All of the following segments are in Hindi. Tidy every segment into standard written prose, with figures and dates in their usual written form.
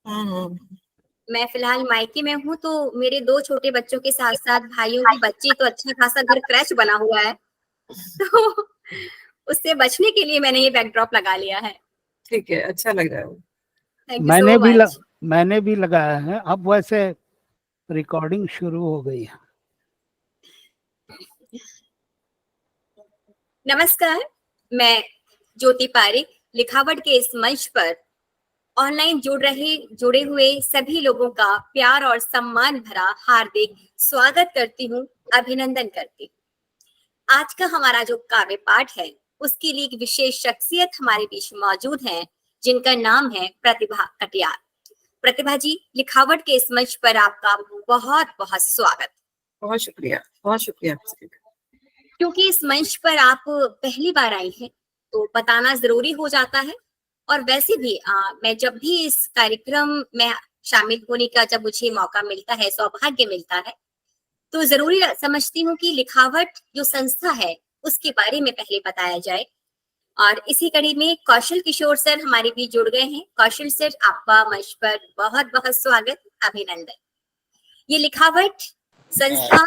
हम्म। मैं फिलहाल मायके में हूँ, तो मेरे 2 छोटे बच्चों के साथ-साथ भाइयों की बच्ची, तो अच्छा खासा घर क्रैश बना हुआ है। तो उससे बचने के लिए मैंने ये बैकड्रॉप लगा लिया है। ठीक है, अच्छा लग रहा है। Thank you so much. मैंने भी लगाया है। अब वैसे रिकॉर्डिंग शुरू हो गई है। नमस्कार, मैं ज्योति पारिक लिखावट के इस मंच पर ऑनलाइन जुड़े हुए सभी लोगों का प्यार और सम्मान भरा हार्दिक स्वागत करती हूँ, अभिनंदन करती हूँ। आज का हमारा जो काव्य पाठ है, उसके लिए एक विशेष शख्सियत हमारे बीच मौजूद है, जिनका नाम है प्रतिभा कटियार। प्रतिभा जी, लिखावट के इस मंच पर आपका बहुत बहुत स्वागत। बहुत शुक्रिया, बहुत शुक्रिया। क्योंकि इस मंच पर आप पहली बार आई हैं, तो बताना जरूरी हो जाता है। और वैसे भी मैं जब भी इस कार्यक्रम में शामिल होने का जब मुझे मौका मिलता है, सौभाग्य मिलता है, तो जरूरी समझती हूँ कि लिखावट जो संस्था है, उसके बारे में पहले बताया जाए। और इसी कड़ी में कौशल किशोर सर हमारे बीच जुड़ गए हैं। कौशल सर, आपका मंच पर बहुत बहुत स्वागत, अभिनंदन। ये लिखावट संस्था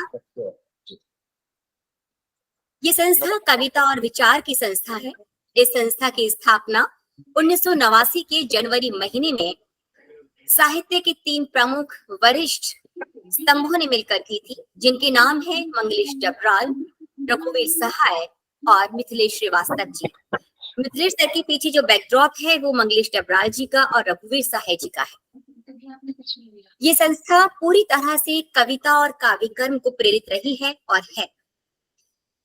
ये संस्था कविता और विचार की संस्था है। इस संस्था की स्थापना 1989 के जनवरी महीने में साहित्य के 3 प्रमुख वरिष्ठ स्तंभों ने मिलकर की थी, जिनके नाम है मंगलेश डबराल, रघुवीर सहाय और मिथिलेश श्रीवास्तव जी। मिथिलेश सर के पीछे जो बैकड्रॉप है, वो मंगलेश डबराल जी का और रघुवीर सहाय जी का है। ये संस्था पूरी तरह से कविता और काव्य कर्म को प्रेरित रही है और है।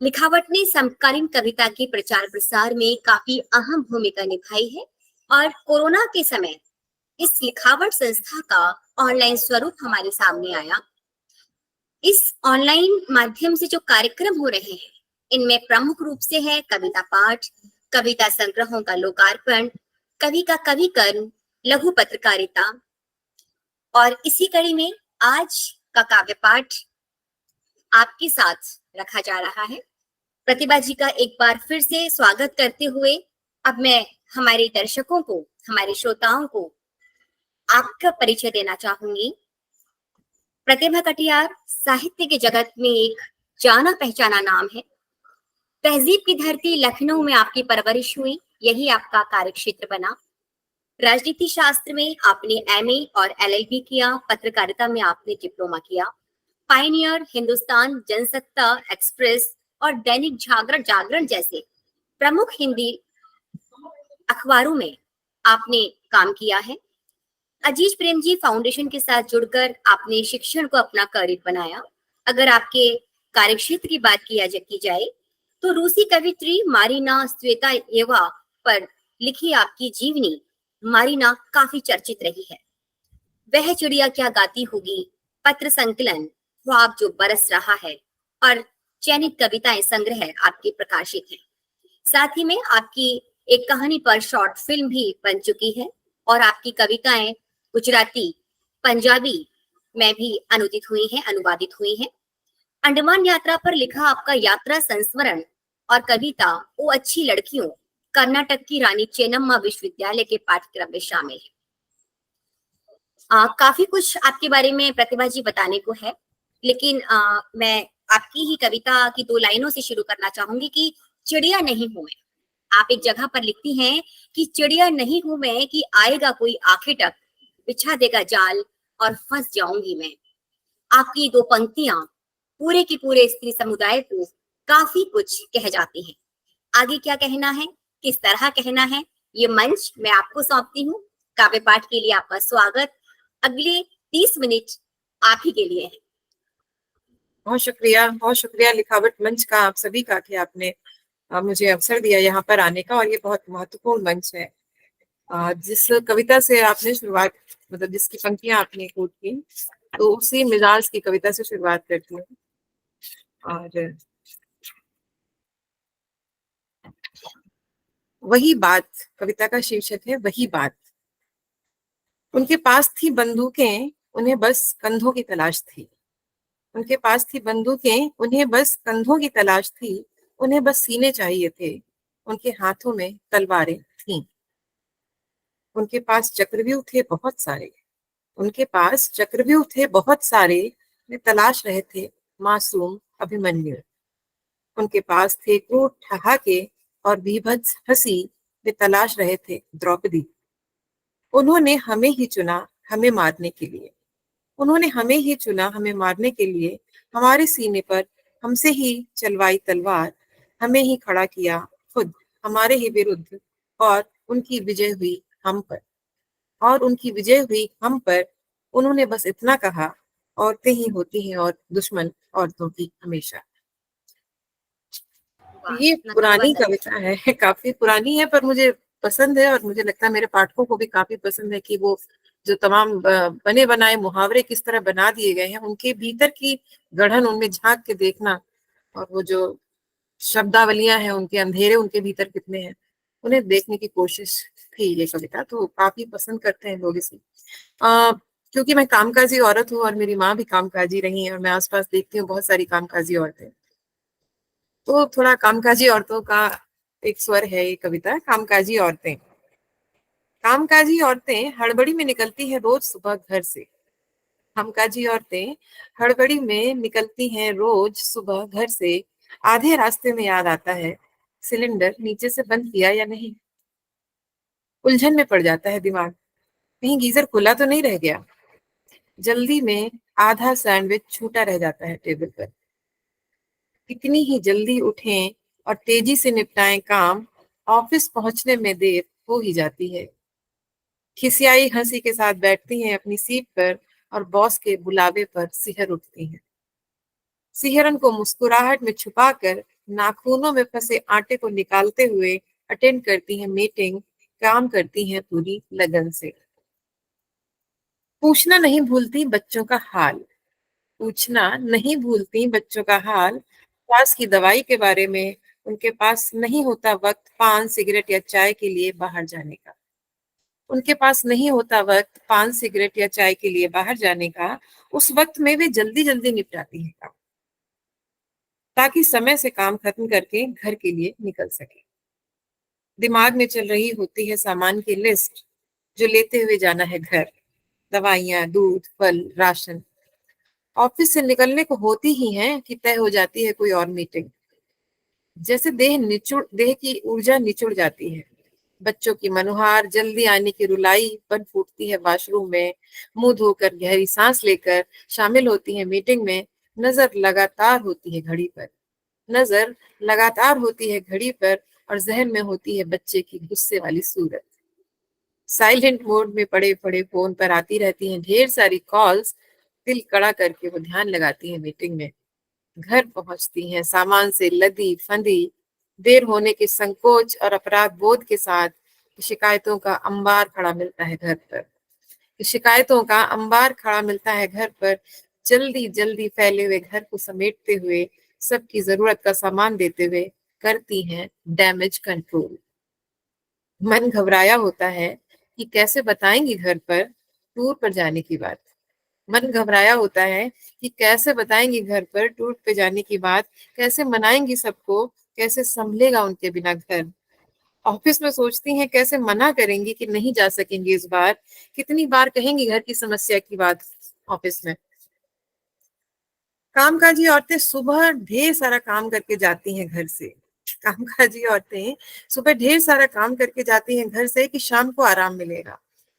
लिखावट ने समकालीन कविता के प्रचार प्रसार में काफी अहम भूमिका निभाई है और कोरोना के समय इस लिखावट संस्था का ऑनलाइन स्वरूप हमारे सामने आया। इस ऑनलाइन माध्यम से जो कार्यक्रम हो रहे हैं, इनमें प्रमुख रूप से है कविता पाठ, कविता संग्रहों का लोकार्पण, कवि का कवि कर्म, लघु पत्रकारिता। और इसी कड़ी में आज का काव्य पाठ आपके साथ रखा जा रहा है। प्रतिभा जी का एक बार फिर से स्वागत करते हुए अब मैं हमारे दर्शकों को, हमारे श्रोताओं को आपका परिचय देना चाहूंगी। प्रतिभा कटियार साहित्य के जगत में एक जाना पहचाना नाम है। तहजीब की धरती लखनऊ में आपकी परवरिश हुई, यही आपका कार्यक्षेत्र बना। राजनीति शास्त्र में आपने एमए और एलएलबी किया, पत्रकारिता में आपने डिप्लोमा किया। पायनियर, हिंदुस्तान, जनसत्ता, एक्सप्रेस और दैनिक जागरण जैसे प्रमुख हिंदी अखबारों में आपने काम किया है। अजीज प्रेम जी फाउंडेशन के साथ जुड़कर आपने शिक्षण को अपना करियर बनाया। अगर आपके कार्यक्षेत्र की बात की जाए, तो रूसी कवित्री मारिना स्वेताएवा पर लिखी आपकी जीवनी मारिना काफी चर्चित रही है। वह चिड़िया क्या गाती होगी, पत्र संकलन, ख्वाब जो बरस रहा है और चयनित कविताएं संग्रह आपके प्रकाशित हैं। साथ ही में आपकी एक कहानी पर शॉर्ट फिल्म भी बन चुकी है और आपकी कविताएं गुजराती, पंजाबी में भी अनुवादित हुई हैं। अंडमान यात्रा पर लिखा आपका यात्रा संस्मरण और कविता ओ अच्छी लड़कियों कर्नाटक की रानी चेन्नम्मा विश्वविद्यालय के पाठ्यक्रम में शामिल है। काफी कुछ आपके बारे में प्रतिभा जी बताने को है, लेकिन मैं आपकी ही कविता की 2 लाइनों से शुरू करना चाहूंगी कि चिड़िया नहीं हूं मैं। आप एक जगह पर लिखती हैं कि चिड़िया नहीं हूं मैं कि आएगा कोई आखिर तक, बिछा देगा जाल और फंस जाऊंगी मैं। आपकी 2 पंक्तियां पूरे के पूरे स्त्री समुदाय को काफी कुछ कह जाती हैं। आगे क्या कहना है, किस तरह कहना है, ये मंच मैं आपको सौंपती हूँ। काव्य पाठ के लिए आपका स्वागत। अगले 30 मिनट आप ही के लिए है। बहुत शुक्रिया लिखावट मंच का, आप सभी का कि आपने मुझे अवसर दिया यहाँ पर आने का। और ये बहुत महत्वपूर्ण मंच है। जिस कविता से आपने शुरुआत, मतलब जिसकी पंक्तियां आपने कोट की, तो उसी मिजाज की कविता से शुरुआत करती हूँ। और वही बात, कविता का शीर्षक है वही बात। उनके पास थी बंदूकें, उन्हें बस कंधों की तलाश थी। उनके पास थी बंदूकें, उन्हें बस कंधों की तलाश थी। उन्हें बस सीने चाहिए थे, उनके हाथों में तलवारें थीं। उनके पास चक्रव्यूह थे बहुत सारे, उनके पास चक्रव्यूह थे बहुत सारे, वे तलाश रहे थे मासूम अभिमन्यु। उनके पास थे क्रूर ठहाके और बीभत्स हंसी, वे तलाश रहे थे द्रौपदी। उन्होंने हमें ही चुना हमें मारने के लिए, उन्होंने हमें ही चुना हमें मारने के लिए, हमारे सीने पर हमसे ही चलवाई तलवार, हमें ही खड़ा किया खुद हमारे ही विरुद्ध, और उनकी विजय हुई हम पर, और उनकी विजय हुई हम पर। उन्होंने बस इतना कहा, औरतें ही होती हैं और दुश्मन औरतों की हमेशा। वाह, ये इतना पुरानी सुंदर। कविता है, काफी पुरानी है, पर मुझे पसंद है, और मुझे लगता है मेरे पाठकों को भी काफी पसंद है कि वो जो तमाम बने बनाए मुहावरे किस तरह बना दिए गए हैं, उनके भीतर की गढ़न उनमें झांक के देखना, और वो जो शब्दावलियां हैं उनके अंधेरे उनके भीतर कितने हैं, उन्हें देखने की कोशिश थी ये कविता, तो काफी पसंद करते हैं लोग इसे। क्योंकि मैं कामकाजी औरत हूँ और मेरी माँ भी कामकाजी रही है, और मैं आसपास देखती हूँ बहुत सारी कामकाजी औरतें, तो थोड़ा कामकाजी औरतों का एक स्वर है ये कविता। कामकाजी औरतें। कामकाजी औरतें हड़बड़ी में निकलती हैं रोज सुबह घर से। कामकाजी औरतें हड़बड़ी में निकलती हैं रोज सुबह घर से। आधे रास्ते में याद आता है सिलेंडर नीचे से बंद किया या नहीं। उलझन में पड़ जाता है दिमाग, कहीं गीजर खुला तो नहीं रह गया। जल्दी में आधा सैंडविच छूटा रह जाता है टेबल पर। कितनी ही जल्दी उठें और तेजी से निपटाएं काम, ऑफिस पहुंचने में देर हो ही जाती है। खिसियाई हंसी के साथ बैठती हैं अपनी सीट पर और बॉस के बुलावे पर सिहर उठती हैं। सिहरन को मुस्कुराहट में छुपाकर नाखूनों में फंसे आटे को निकालते हुए अटेंड करती हैं मीटिंग, काम करती हैं पूरी लगन से। पूछना नहीं भूलती बच्चों का हाल, पूछना नहीं भूलती बच्चों का हाल। पास की दवाई के बारे में उनके पास नहीं होता वक्त पान सिगरेट या चाय के लिए बाहर जाने का। उनके पास नहीं होता वक्त पान सिगरेट या चाय के लिए बाहर जाने का। उस वक्त में वे जल्दी जल्दी निपटाती हैं काम, ताकि समय से काम खत्म करके घर के लिए निकल सके। दिमाग में चल रही होती है सामान की लिस्ट, जो लेते हुए जाना है घर। दवाइयाँ, दूध, फल, राशन। ऑफिस से निकलने को होती ही है कि तय हो जाती है कोई और मीटिंग। जैसे देह की ऊर्जा निचुड़ जाती है। बच्चों की मनुहार जल्दी आने की रुलाई बन फूटती है वॉशरूम में। मुंह धोकर गहरी सांस लेकर शामिल होती है मीटिंग में। नजर लगातार होती है घड़ी पर, नजर लगातार होती है घड़ी पर, और जहन में होती है बच्चे की गुस्से वाली सूरत। साइलेंट मोड में पड़े पड़े फोन पर आती रहती हैं ढेर सारी कॉल्स। दिल कड़ा करके वो ध्यान लगाती है मीटिंग में। घर पहुंचती हैं सामान से लदी फंदी, देर होने के संकोच और अपराध बोध के साथ। शिकायतों का अंबार खड़ा मिलता है घर पर, शिकायतों का अंबार खड़ा मिलता है घर पर। जल्दी जल्दी फैले हुए घर को समेटते हुए, सबकी जरूरत का सामान देते हुए करती हैं डैमेज कंट्रोल। मन घबराया होता है कि कैसे बताएंगी घर पर टूर पर जाने की बात। मन घबराया होता है कि कैसे बताएंगी घर पर टूर पे जाने की बात, कैसे मनाएंगी सबको, कैसे संभलेगा उनके बिना घर। ऑफिस में सोचती हैं कैसे मना करेंगी कि नहीं जा सकेंगी इस बार। कितनी बार कहेंगी घर की समस्या की बात ऑफिस में। कामकाजी औरतें सुबह ढेर सारा काम करके जाती हैं घर से। कामकाजी औरतें सुबह ढेर सारा काम करके जाती हैं घर से कि शाम को आराम मिलेगा।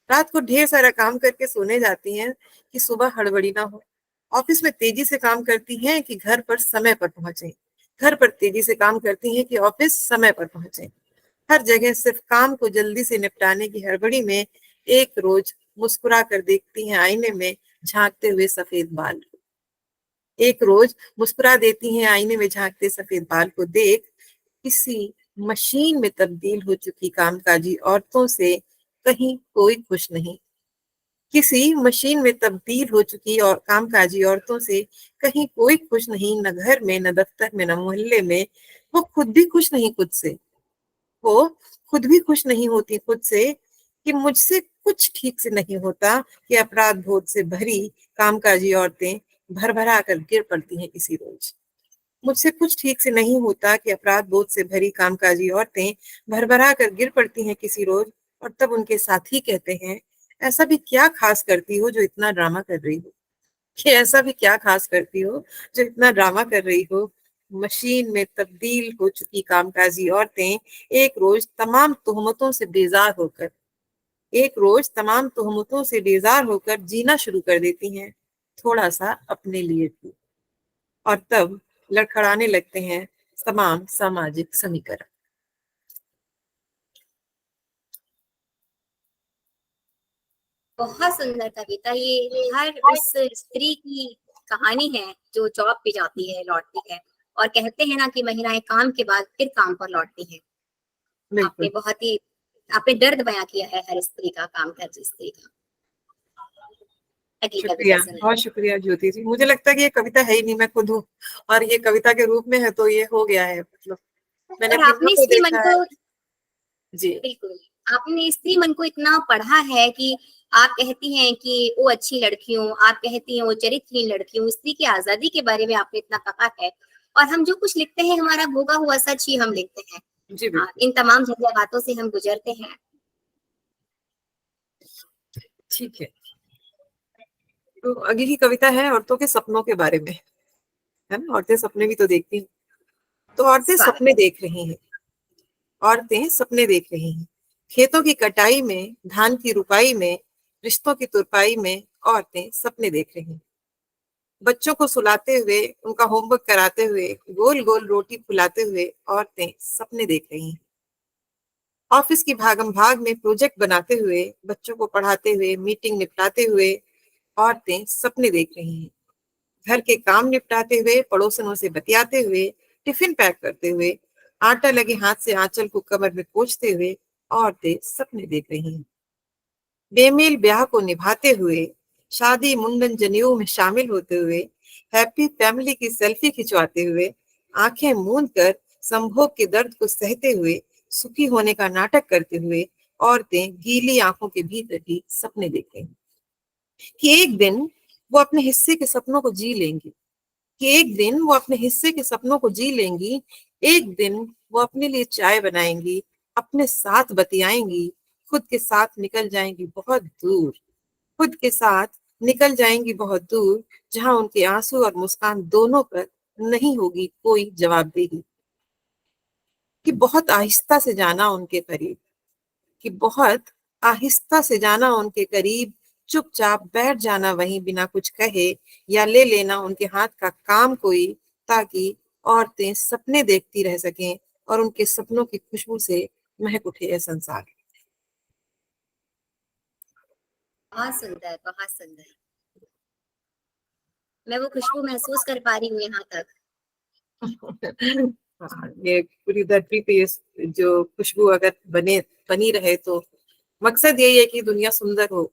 रात को ढेर सारा काम करके सोने जाती हैं कि सुबह हड़बड़ी ना हो। ऑफिस में तेजी से काम करती हैं कि घर पर समय पर पहुंचे। घर पर तेजी से काम करती हैं कि ऑफिस समय पर पहुंचे। हर जगह सिर्फ काम को जल्दी से निपटाने की हड़बड़ी में एक रोज मुस्कुरा कर देखती हैं आईने में झांकते हुए सफेद बाल। एक रोज मुस्कुरा देती हैं आईने में झांकते सफेद बाल को देख। किसी मशीन में तब्दील हो चुकी कामकाजी औरतों से कहीं कोई खुश नहीं। किसी मशीन में तब्दील हो चुकी और कामकाजी औरतों से कहीं कोई खुश नहीं, न घर में, न दफ्तर में, न मोहल्ले में। वो खुद भी खुश नहीं खुद से, वो खुद भी खुश नहीं होती खुद से कि मुझसे कुछ ठीक से नहीं होता, कि अपराध बोध से भरी कामकाजी औरतें भर भरा कर गिर पड़ती हैं किसी रोज। मुझसे कुछ ठीक से नहीं होता कि अपराध बोध से भरी कामकाजी औरतें भरभरा कर गिर पड़ती हैं किसी रोज। और तब उनके साथी कहते हैं ऐसा भी क्या खास करती हो जो इतना ड्रामा कर रही हो? कि ऐसा भी क्या खास करती हो जो इतना ड्रामा कर रही हो? मशीन में तब्दील हो चुकी कामकाजी औरतें एक रोज तमाम तोहमतों से बेजार होकर जीना शुरू कर देती हैं, थोड़ा सा अपने लिए भी। और तब लड़खड़ाने लगते हैं तमाम सामाजिक समीकरण। बहुत सुंदर कविता। ये हर उस स्त्री की कहानी है जो जॉब पे जाती है, लौटती है, और कहते हैं ना कि महिलाएं काम के बाद फिर काम पर लौटती हैं। बिल्कुल। आपने दर्द बयां किया है हर स्त्री का, काम करती स्त्री का। अगली शुक्रिया, कविता सुनिए। बहुत शुक्रिया ज्योति जी। मुझे लगता है कि ये कविता है ही नहीं, मैं खुद हूँ, और ये कविता के रूप में है तो ये हो गया है, मतलब मैंने और अपनी माँ आपने को स्त्री मन देखा है। को, जी। बिल्कुल, आपने स्त्री मन को इतना पढ़ा है कि आप कहती हैं कि वो अच्छी लड़कियों, आप कहती हैं वो चरित्रहीन लड़कियों, स्त्री की आजादी के बारे में आपने इतना कहा है। और हम जो कुछ लिखते हैं हमारा भोगा हुआ सच ही हम लिखते हैं। जी बिल्कुल। इन तमाम जज्बातों से हम गुजरते हैं। ठीक है, तो अगली कविता है औरतों के सपनों के बारे में, है ना? औरतें सपने भी तो देखती हैं। तो औरतें स्वागत। सपने देख रही हैं, औरतें सपने देख रही हैं। खेतों की कटाई में, धान की रुपाई में, रिश्तों की तुरपाई में औरतें सपने देख रही हैं। बच्चों को सुलाते हुए, उनका होमवर्क कराते हुए, गोल गोल रोटी फुलाते हुए औरतें सपने देख रही हैं। ऑफिस की भागम भाग में प्रोजेक्ट बनाते हुए, बच्चों को पढ़ाते हुए, मीटिंग निपटाते हुए औरतें सपने देख रही हैं। घर के काम निपटाते हुए, पड़ोसनों से बतियाते हुए, टिफिन पैक करते हुए, आटा लगे हाथ से आंचल को कमर में पोंछते हुए औरतें सपने देख रही हैं। बेमेल ब्याह को निभाते हुए, शादी मुंडन जनेऊ में शामिल होते हुए, हैप्पी फैमिली की सेल्फी खिंचवाते हुए, आंखें मूंद कर संभोग के दर्द को सहते हुए, सुखी होने का नाटक करते हुए औरतें गीली आंखों के भीतर ही सपने देख रही हैं कि एक दिन वो अपने हिस्से के सपनों को जी लेंगी, कि एक दिन वो अपने हिस्से के सपनों को जी लेंगी, एक दिन वो अपने लिए चाय बनाएंगी, अपने साथ बतियाएंगी, खुद के साथ निकल जाएंगी बहुत दूर, खुद के साथ निकल जाएंगी बहुत दूर, जहां उनके आंसू और मुस्कान दोनों पर नहीं होगी कोई जवाबदेही। कि बहुत आहिस्ता से जाना उनके करीब, कि बहुत आहिस्ता से जाना उनके करीब, चुपचाप बैठ जाना वहीं बिना कुछ कहे, या ले लेना उनके हाथ का काम कोई, ताकि औरतें सपने देखती रह सकें और उनके सपनों की खुशबू से महक उठे यह संसार। बहुत सुंदर, बहुत सुंदर। मैं वो खुशबू महसूस कर पा रही हूँ यहाँ तक। हाँ, ये पूरी धरती पे ये जो खुशबू अगर बनी रहे तो मकसद यही है कि दुनिया सुंदर हो,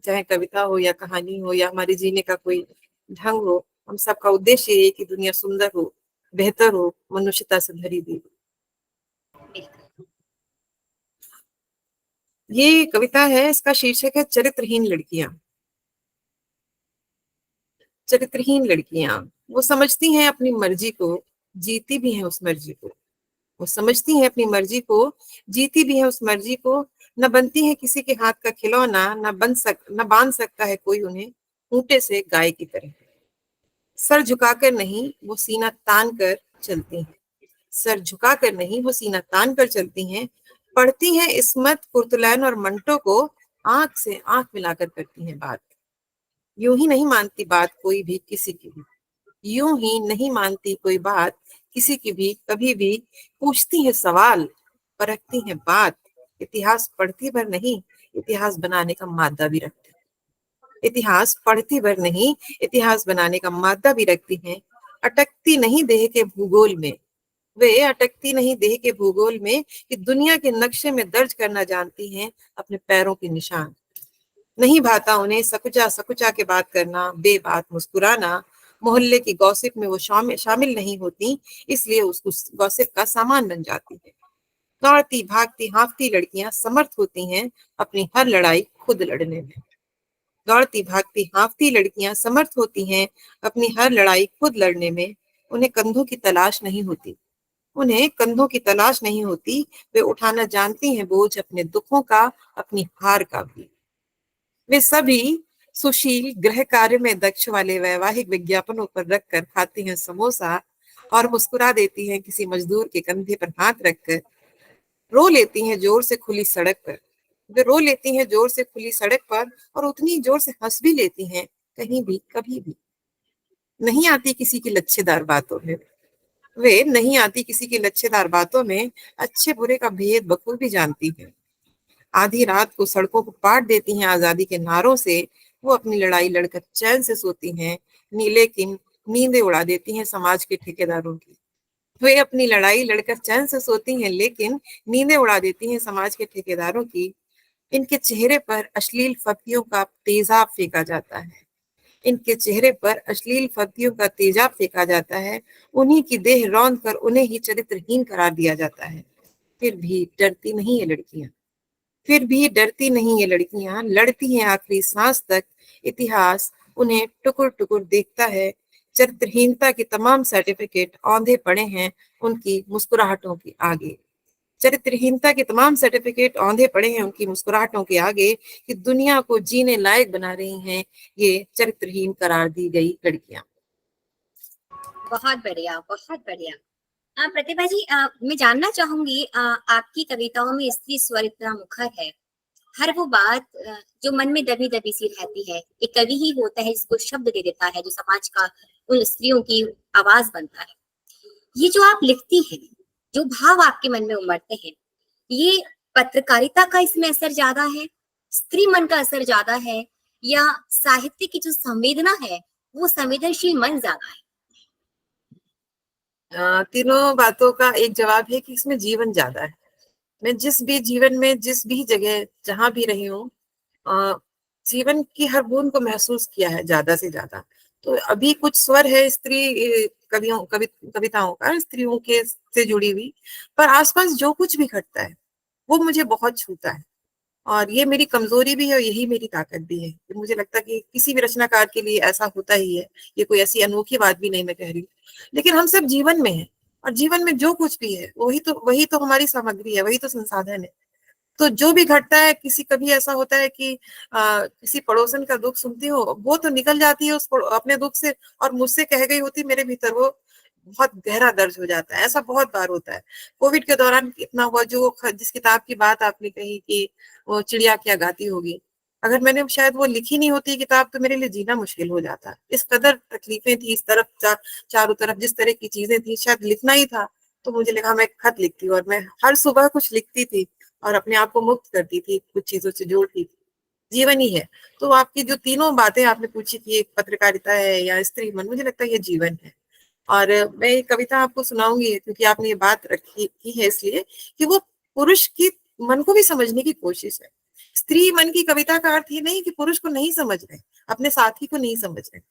चाहे कविता हो या कहानी हो या हमारे जीने का कोई ढंग हो। हम सबका उद्देश्य ये है कि दुनिया सुंदर हो, बेहतर हो, मनुष्यता से भरी हुई हो। बिल्कुल। ये कविता है, इसका शीर्षक है चरित्रहीन लड़कियां। चरित्रहीन लड़कियां, वो समझती हैं अपनी मर्जी को, जीती भी हैं उस मर्जी को। वो समझती हैं अपनी मर्जी को, जीती भी है उस मर्जी को। न बनती है किसी के हाथ का खिलौना, न बांध सकता है कोई उन्हें ऊंटे से गाय की तरह। सर झुकाकर नहीं, वो सीना तान कर चलती हैं। सर झुकाकर नहीं, वो सीना तान कर चलती हैं। पढ़ती हैं इस्मत, कुर्तुलैन और मंटो को, आंख से आंख मिलाकर करती हैं बात। यूं ही नहीं मानती बात कोई भी किसी की भी, यूं ही नहीं मानती कोई बात किसी की भी कभी भी। पूछती है सवाल, परखती है बात। इतिहास पढ़ती भर नहीं, इतिहास बनाने का मादा भी रखती है। इतिहास पढ़ती भर नहीं, इतिहास बनाने का मादा भी रखती हैं। अटकती नहीं देह के भूगोल में, वे अटकती नहीं देह के भूगोल में, कि दुनिया के नक्शे में दर्ज करना जानती हैं अपने पैरों के निशान। नहीं भाता उन्हें सकुचा सकुचा के बात करना, बेबात मुस्कुराना। मोहल्ले की गॉसिप में वो शामिल नहीं होती, इसलिए उसको गॉसिप का सामान बन जाती है। दौड़ती भागती हांफती लड़कियां समर्थ होती हैं अपनी हर लड़ाई खुद लड़ने में। दौड़ती भागती हांफती लड़कियां समर्थ होती हैं अपनी हर लड़ाई खुद लड़ने में। उन्हें कंधों की तलाश नहीं होती, उन्हें कंधों की तलाश नहीं होती। वे उठाना जानती हैं बोझ अपने दुखों का, अपनी हार का भी। वे सभी सुशील, गृह कार्य में दक्ष वाले वैवाहिक विज्ञापनों पर रखकर खाती हैं समोसा और मुस्कुरा देती हैं किसी मजदूर के कंधे पर हाथ रखकर। रो लेती हैं जोर से खुली सड़क पर। वे रो लेती हैं जोर से खुली सड़क पर और उतनी जोर से हंस भी लेती हैं, कहीं भी कभी भी। नहीं आती किसी की लच्छेदार बातों में। वे नहीं आती किसी की लच्छेदार बातों में, अच्छे बुरे का भेद बखूबी जानती हैं। आधी रात को सड़कों को पाट देती हैं आजादी के नारों से। वो अपनी लड़ाई लड़कर चैन से सोती हैं, लेकिन नींदें उड़ा देती हैं समाज के ठेकेदारों की। वे अपनी लड़ाई लड़कर चैन से सोती हैं, लेकिन नींदें उड़ा देती हैं समाज के ठेकेदारों की। इनके चेहरे पर अश्लील फब्तियों का तेजाब फेंका जाता है। इनके चेहरे पर अश्लील फब्तियों का तेजाब फेंका जाता है। उन्हीं की देह रौंद कर उन्हें ही चरित्रहीन करार दिया जाता है। फिर भी डरती नहीं ये लड़कियां। फिर भी डरती नहीं ये लड़कियां, लड़ती हैं आखिरी सांस तक। इतिहास उन्हें टुकुर टुकुर देखता है। चरित्रहीनता के तमाम सर्टिफिकेट औंधे पड़े हैं उनकी मुस्कुराहटों के आगे। चरित्रहीनता के तमाम सर्टिफिकेट औंधे पड़े हैं उनकी मुस्कुराहटों के आगे, कि दुनिया को जीने लायक बना रही हैं ये चरित्रहीन करार दी गई लड़कियां। बहुत बढ़िया, बहुत बढ़िया। प्रतिभा जी, मैं जानना चाहूंगी, आपकी कविताओं में स्त्री स्वर इतना मुखर है। हर वो बात जो मन में दबी दबी सी रहती है, एक कवि ही होता है जिसको शब्द दे देता है, जो समाज का उन स्त्रियों की आवाज बनता है। ये जो आप लिखती हैं, जो भाव आपके मन में उमड़ते हैं, ये पत्रकारिता का इसमें असर ज्यादा है, स्त्री मन का असर ज्यादा है, या साहित्य की जो संवेदना है वो संवेदनशील मन ज्यादा है? तीनों बातों का एक जवाब है कि इसमें जीवन ज्यादा है। मैं जिस भी जीवन में, जिस भी जगह, जहां भी रही हूँ, जीवन की हर बूंद को महसूस किया है ज्यादा से ज्यादा। तो अभी कुछ स्वर है स्त्री कविताओं का, स्त्रियों के से जुड़ी हुई, पर आसपास जो कुछ भी घटता है वो मुझे बहुत छूता है। और ये मेरी कमजोरी भी है और यही मेरी ताकत भी है। तो मुझे लगता है कि किसी भी रचनाकार के लिए ऐसा होता ही है। ये कोई ऐसी अनोखी बात भी नहीं मैं कह रही हूँ, लेकिन हम सब जीवन में हैं और जीवन में जो कुछ भी है वही तो हमारी सामग्री है, वही तो संसाधन है। तो जो भी घटता है, कभी ऐसा होता है कि किसी पड़ोसन का दुख सुनती हो, वो तो निकल जाती है अपने दुख से और मुझसे कह गई होती मेरे भीतर, वो बहुत गहरा दर्द हो जाता है। ऐसा बहुत बार होता है। कोविड के दौरान इतना हुआ, जिस किताब की बात आपने कही कि वो चिड़िया क्या गाती होगी, अगर मैंने शायद वो लिखी नहीं होती किताब तो मेरे लिए जीना मुश्किल हो जाता। इस कदर तकलीफें थी इस तरफ, चारों तरफ जिस तरह की चीजें थी, शायद लिखना ही था तो मुझे लगा मैं खत लिखती और मैं हर सुबह कुछ लिखती थी और अपने आप को मुक्त करती थी, कुछ चीजों से जोड़ती थी। जीवन ही है। तो आपकी जो तीनों बातें आपने पूछी थी, एक पत्रकारिता है या स्त्री मन, मुझे लगता है ये जीवन है। और मैं एक कविता आपको सुनाऊंगी क्योंकि आपने ये बात रखी की है, इसलिए कि वो पुरुष की मन को भी समझने की कोशिश है। स्त्री मन की कविता का अर्थ ये नहीं कि पुरुष को नहीं समझ रहे, अपने साथी को नहीं समझ रहे।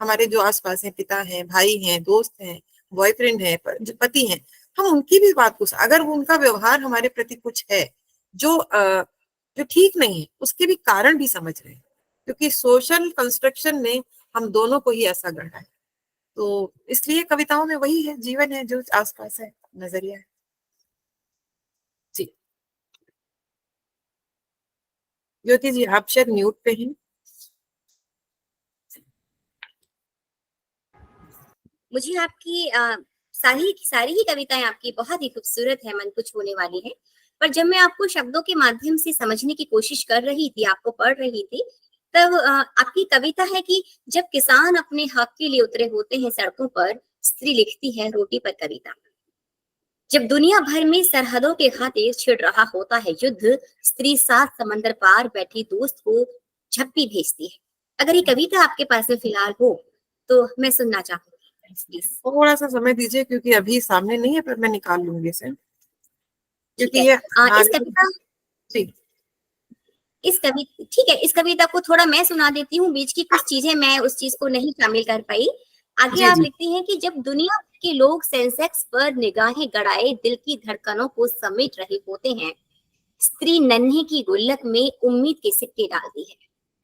हमारे जो आसपास हैं, पिता हैं, भाई हैं, दोस्त हैं, बॉयफ्रेंड है, जो पति हैं, हम उनकी भी बात को, अगर वो उनका व्यवहार हमारे प्रति कुछ है जो ठीक नहीं है, उसके भी कारण भी समझ रहे हैं, क्योंकि सोशल कंस्ट्रक्शन ने हम दोनों को ही ऐसा गढ़ा है। तो इसलिए कविताओं में वही है, जीवन है जो आसपास है, नजरिया है। जी ज्योति जी, आप शायद म्यूट पे हैं। मुझे आपकी सारी सारी ही कविताएं आपकी बहुत ही खूबसूरत है, मन को छूने वाली है। पर जब मैं आपको शब्दों के माध्यम से समझने की कोशिश कर रही थी, आपको पढ़ रही थी, तब आपकी कविता है कि जब किसान अपने हक के लिए उतरे होते हैं सड़कों पर, स्त्री लिखती है रोटी पर कविता। जब दुनिया भर में सरहदों के खातिर छिड़ रहा होता है युद्ध, स्त्री 7 समंदर पार बैठी दोस्त को झप्पी भेजती है। अगर ये कविता आपके पास में फिलहाल हो तो मैं सुनना चाहूंगी। थोड़ा सा समय दीजिए क्योंकि अभी सामने नहीं है, पर मैं निकाल लूंगी इसे, ठीक क्योंकि है। ये इस कविता जी ठीक है, इस कविता को थोड़ा मैं सुना देती हूँ। बीच की कुछ चीजें मैं उस चीज को नहीं शामिल कर पाई। आगे जी आप जी लिखती हैं कि जब दुनिया के लोग सेंसेक्स पर निगाहें गड़ाए दिल की धड़कनों को समेट रहे होते हैं, स्त्री नन्हे की गुल्लक में उम्मीद के सिक्के डालती है।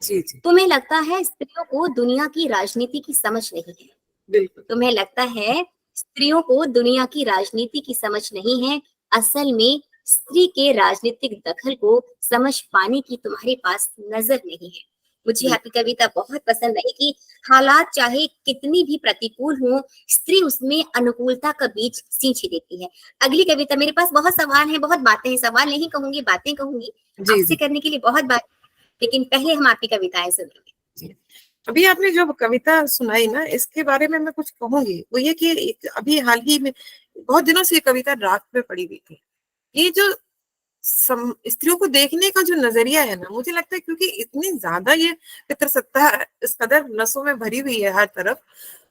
जी जी तुम्हें लगता है स्त्रियों को दुनिया की राजनीति की समझ नहीं है। बिल्कुल। तुम्हें लगता है स्त्रियों को दुनिया की राजनीति की समझ नहीं है। असल में स्त्री के राजनीतिक दखल को समझ पाने की तुम्हारे पास नजर नहीं है। मुझे आपकी कविता बहुत पसंद आई कि हालात चाहे कितनी भी प्रतिकूल हो, स्त्री उसमें अनुकूलता का बीज सींच ही देती है। अगली कविता, मेरे पास बहुत सवाल हैं, बहुत बातें हैं, सवाल नहीं कहूंगी, बातें कहूंगी, जी आपसे जी करने के लिए बहुत बात, लेकिन पहले हम आपकी कविताएं सुनेंगे। जी। अभी आपने जो कविता सुनाई ना, इसके बारे में मैं कुछ कहूंगी। वो ये कि अभी हाल ही में बहुत दिनों से ये कविता ड्राफ्ट में पड़ी हुई थी। ये जो स्त्रियों को देखने का जो नजरिया है ना, मुझे लगता है क्योंकि इतनी ज्यादा ये पितृसत्ता इस कदर नसों में भरी हुई है हर तरफ,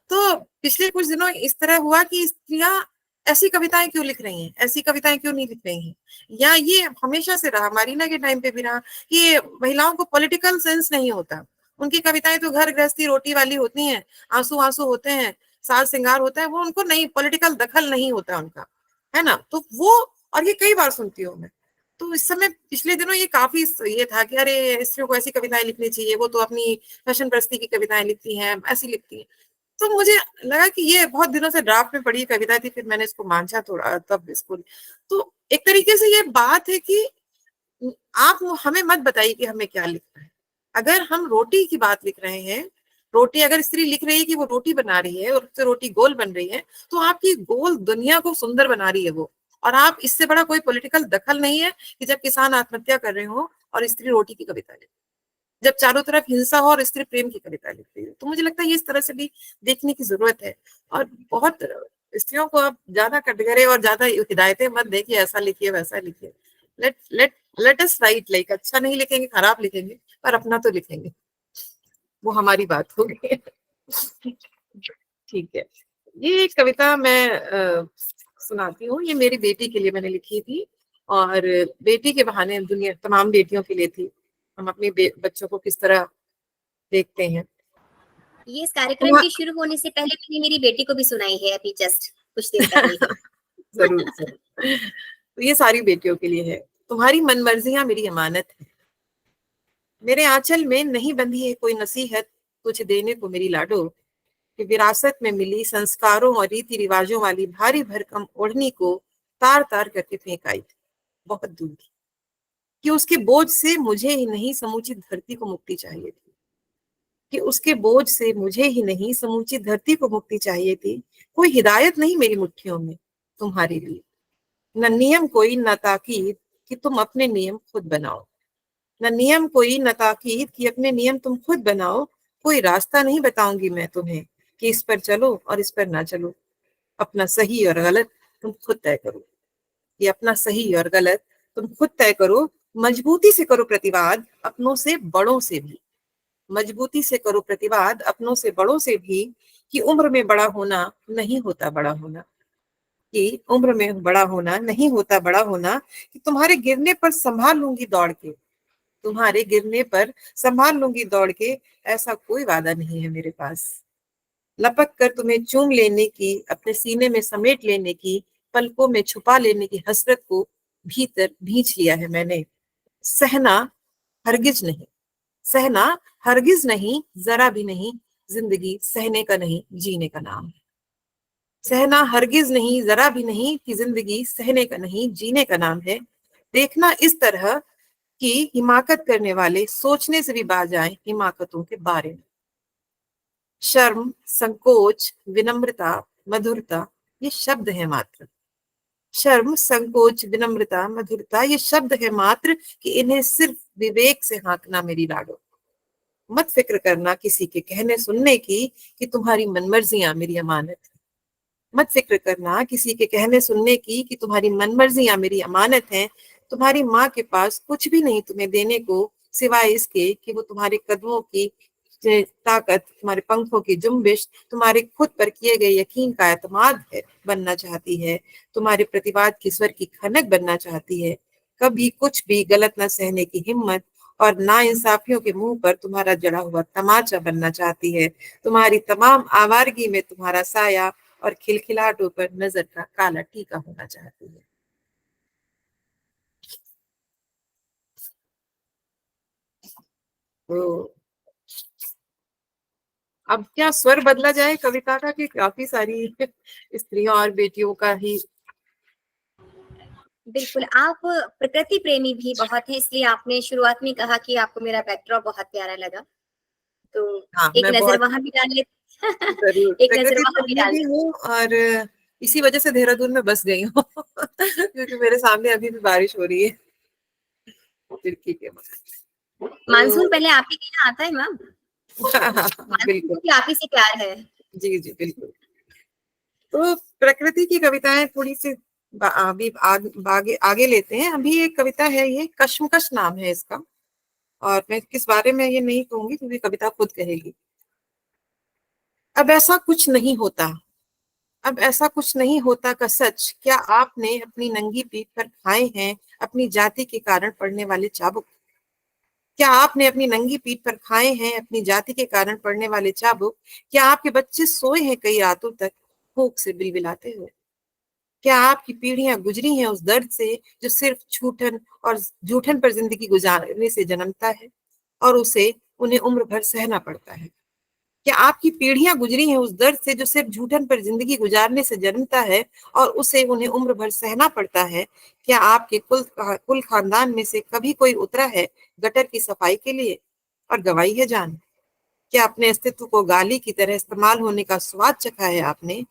तो पिछले कुछ दिनों इस तरह हुआ कि स्त्रियां ऐसी कविताएं क्यों लिख रही हैं, ऐसी कविताएं क्यों नहीं लिख रही हैं। या ये हमेशा से रहा, मारीना के टाइम पे भी रहा, कि महिलाओं को पॉलिटिकल सेंस नहीं होता। उनकी कविताएं तो घर गृहस्थी रोटी वाली होती हैं, आंसू आंसू होते हैं, साज श्रृंगार होता है, वो उनको नहीं, पॉलिटिकल दखल नहीं होता उनका, है ना। तो वो, और ये कई बार सुनती हूँ मैं, तो इस समय पिछले दिनों ये काफी ये था कि अरे स्त्रियों को ऐसी कविताएं लिखनी चाहिए, वो तो अपनी फैशन प्रस्ती की कविताएं लिखती हैं, ऐसी लिखती हैं। तो मुझे लगा कि ये बहुत दिनों से ड्राफ्ट में पड़ी कविता थी, फिर मैंने इसको मांझा थोड़ा, तब इसको। तो एक तरीके से ये बात है कि आप हमें मत बताइए कि हमें क्या लिखना है। अगर हम रोटी की बात लिख रहे हैं, रोटी अगर स्त्री लिख रही है कि वो रोटी बना रही है और उससे रोटी गोल बन रही है, तो आपकी गोल दुनिया को सुंदर बना रही है वो। और आप, इससे बड़ा कोई पॉलिटिकल दखल नहीं है कि जब किसान आत्महत्या कर रहे हो और स्त्री रोटी की कविता लिख, जब चारों तरफ हिंसा हो और स्त्री प्रेम की कविता लिख रही है। तो मुझे लगता है ये इस तरह से भी देखने की जरूरत है। और बहुत स्त्रियों को अब ज्यादा कटघरे और ज्यादा हिदायतें मत दे कि ऐसा लिखिए वैसा लिखिए। Let let let us write, like अच्छा नहीं लिखेंगे, खराब लिखेंगे, पर अपना तो लिखेंगे, वो हमारी बात होगी। ठीक है, ये एक कविता मैं सुनाती हूँ। ये मेरी बेटी के लिए मैंने लिखी थी, और बेटी के बहाने दुनिया तमाम बेटियों के लिए थी। हम अपने बच्चों को किस तरह देखते हैं। ये इस कार्यक्रम के शुरू होने से पहले मैंने मेरी बेटी को भी सुनाई है, अभी जस्ट कुछ देर पहले। जरूर जरूर। तो ये सारी बेटियों के लिए है। तुम्हारी मनमर्जियां मेरी अमानत है, मेरे आंचल में नहीं बंधी है कोई नसीहत, कुछ देने को मेरी लाडो, कि विरासत में मिली संस्कारों और रीति रिवाजों वाली भारी भरकम ओढ़नी को तार तार करके फेंक आई थी बहुत दूर थी, कि उसके बोझ से मुझे ही नहीं समूची धरती को मुक्ति चाहिए थी, कि उसके बोझ से मुझे ही नहीं समूची धरती को मुक्ति चाहिए थी। कोई हिदायत नहीं मेरी मुट्ठियों में तुम्हारे लिए, न नियम कोई न ताकीद कि तुम अपने नियम खुद बनाओ, न नियम कोई न ताकीद कि अपने नियम तुम खुद बनाओ। कोई रास्ता नहीं बताऊंगी मैं तुम्हें कि इस पर चलो और इस पर ना चलो, अपना सही और गलत तुम खुद तय करो। ये अपना सही और गलत तुम खुद तय करो, मजबूती से करो प्रतिवाद अपनों से बड़ों से भी, मजबूती से करो प्रतिवाद अपनों से बड़ों से भी, कि उम्र में बड़ा होना नहीं होता बड़ा होना, कि उम्र में बड़ा होना नहीं होता बड़ा होना, कि तुम्हारे गिरने पर संभाल लूंगी दौड़ के, तुम्हारे गिरने पर संभाल लूंगी दौड़ के, ऐसा कोई वादा नहीं है मेरे पास। लपक कर तुम्हें चूम लेने की, अपने सीने में समेट लेने की, पलकों में छुपा लेने की हसरत को भीतर भींच लिया है मैंने। सहना हरगिज नहीं, सहना हरगिज नहीं, जरा भी नहीं, जिंदगी सहने का नहीं जीने का नाम है। सहना हरगिज नहीं, जरा भी नहीं, कि जिंदगी सहने का नहीं जीने का नाम है। देखना इस तरह कि हिमाकत करने वाले सोचने से भी बाज आए हिमाकतों के बारे में। शर्म, संकोच, विनम्रता, मधुरता, ये शब्द है मात्र। शर्म, संकोच, विनम्रता, मधुरता, ये शब्द है मात्र, कि इन्हें सिर्फ विवेक से हाँकना मेरी लाडो। मत फिक्र करना किसी के कहने सुनने की, कि तुम्हारी मनमर्जियां मेरी अमानत है। मत फिक्र करना किसी के कहने सुनने की, कि तुम्हारी मनमर्जियां मेरी अमानत हैं। तुम्हारी माँ के पास कुछ भी नहीं तुम्हें देने को, सिवाय इसके कि वो तुम्हारे कदमों की ताकत, तुम्हारे पंखों की जुम्बिश, तुम्हारे खुद पर किए गए यकीन का एतमाद है बनना चाहती है, तुम्हारे प्रतिवाद की स्वर की खनक बनना चाहती है, कभी कुछ भी गलत न सहने की हिम्मत, और ना इंसाफियों के मुंह पर तुम्हारा जड़ा हुआ तमाचा बनना चाहती है, तुम्हारी तमाम आवारगी में तुम्हारा साया और खिलखिलाहटों पर नजर का काला टीका होना चाहती है। तो अब क्या स्वर बदला जाए कविता का, कि काफी सारी स्त्रियों और बेटियों का ही। बिल्कुल, आप प्रकृति प्रेमी भी बहुत हैं, इसलिए आपने शुरुआत में कहा कि आपको मेरा बैकड्रॉप बहुत प्यारा लगा। तो हाँ, एक मैं नजर बहुत वहां भी डाल लेते जरूर एक नजर प्रकृति वहां तो भी मैं डाल भी लेते। हूँ, और इसी वजह से देहरादून में बस गई हूँ क्योंकि मेरे सामने अभी भी बारिश हो रही है खिड़की के पास। मानसून तो पहले आप ही के यहाँ आता है मैम। मानसून बिल्कुल, को भी आप ही से प्यार है। जी जी बिल्कुल। तो प्रकृति की कविताएं थोड़ी सी अभी आगे लेते हैं। अभी एक कविता है, ये कश्मकश नाम है इसका, और मैं किस बारे में ये नहीं कहूंगी क्योंकि कविता खुद कहेगी। अब ऐसा कुछ नहीं होता, अब ऐसा कुछ नहीं होता का सच, क्या आपने अपनी नंगी पीठ पर खाए हैं अपनी जाति के कारण पड़ने वाले चाबुक? क्या आपने अपनी नंगी पीठ पर खाए हैं अपनी जाति के कारण पड़ने वाले चाबुक? क्या आपके बच्चे सोए हैं कई रातों तक भूख से बिलबिलाते हुए? क्या आपकी पीढ़ियां गुजरी हैं उस दर्द से जो सिर्फ छूटन और जूठन पर जिंदगी गुजारने से जन्मता है और उसे उन्हें उम्र भर सहना पड़ता है? क्या आपकी पीढ़ियां गुजरी हैं उस दर्द से जो सिर्फ झूठन पर जिंदगी गुजारने से जन्मता है और उसे उन्हें उम्र भर सहना पड़ता है? क्या आपके कुल खानदान में से कभी कोई उतरा है गटर की सफाई के लिए और गंवाई है जान? क्या अपने अस्तित्व को गाली की तरह इस्तेमाल होने का स्वाद चखा है आपने?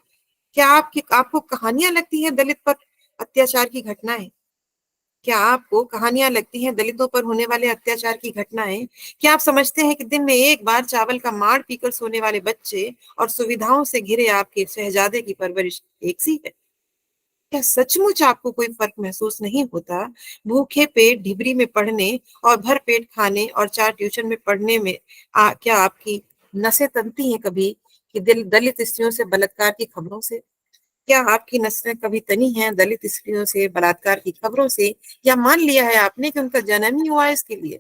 क्या आपको कहानियां लगती हैं दलित पर अत्याचार की घटनाएं? क्या आपको कहानियां लगती हैं दलितों पर होने वाले अत्याचार की घटनाएं? क्या आप समझते हैं कि दिन में एक बार चावल का माड़ पीकर सोने वाले बच्चे और सुविधाओं से घिरे आपके शहजादे की परवरिश एक सी है? क्या सचमुच आपको कोई फर्क महसूस नहीं होता भूखे पेट ढिबरी में पढ़ने और भर पेट खाने और 4 ट्यूशन में पढ़ने में? क्या आपकी नसें तनती हैं कभी कि दलित स्त्रियों से बलात्कार की खबरों से? क्या आपकी नसें कभी तनी हैं दलित स्त्रियों से बलात्कार की खबरों से, या मान लिया है आपने कि उनका जन्म ही हुआ है इसके लिए?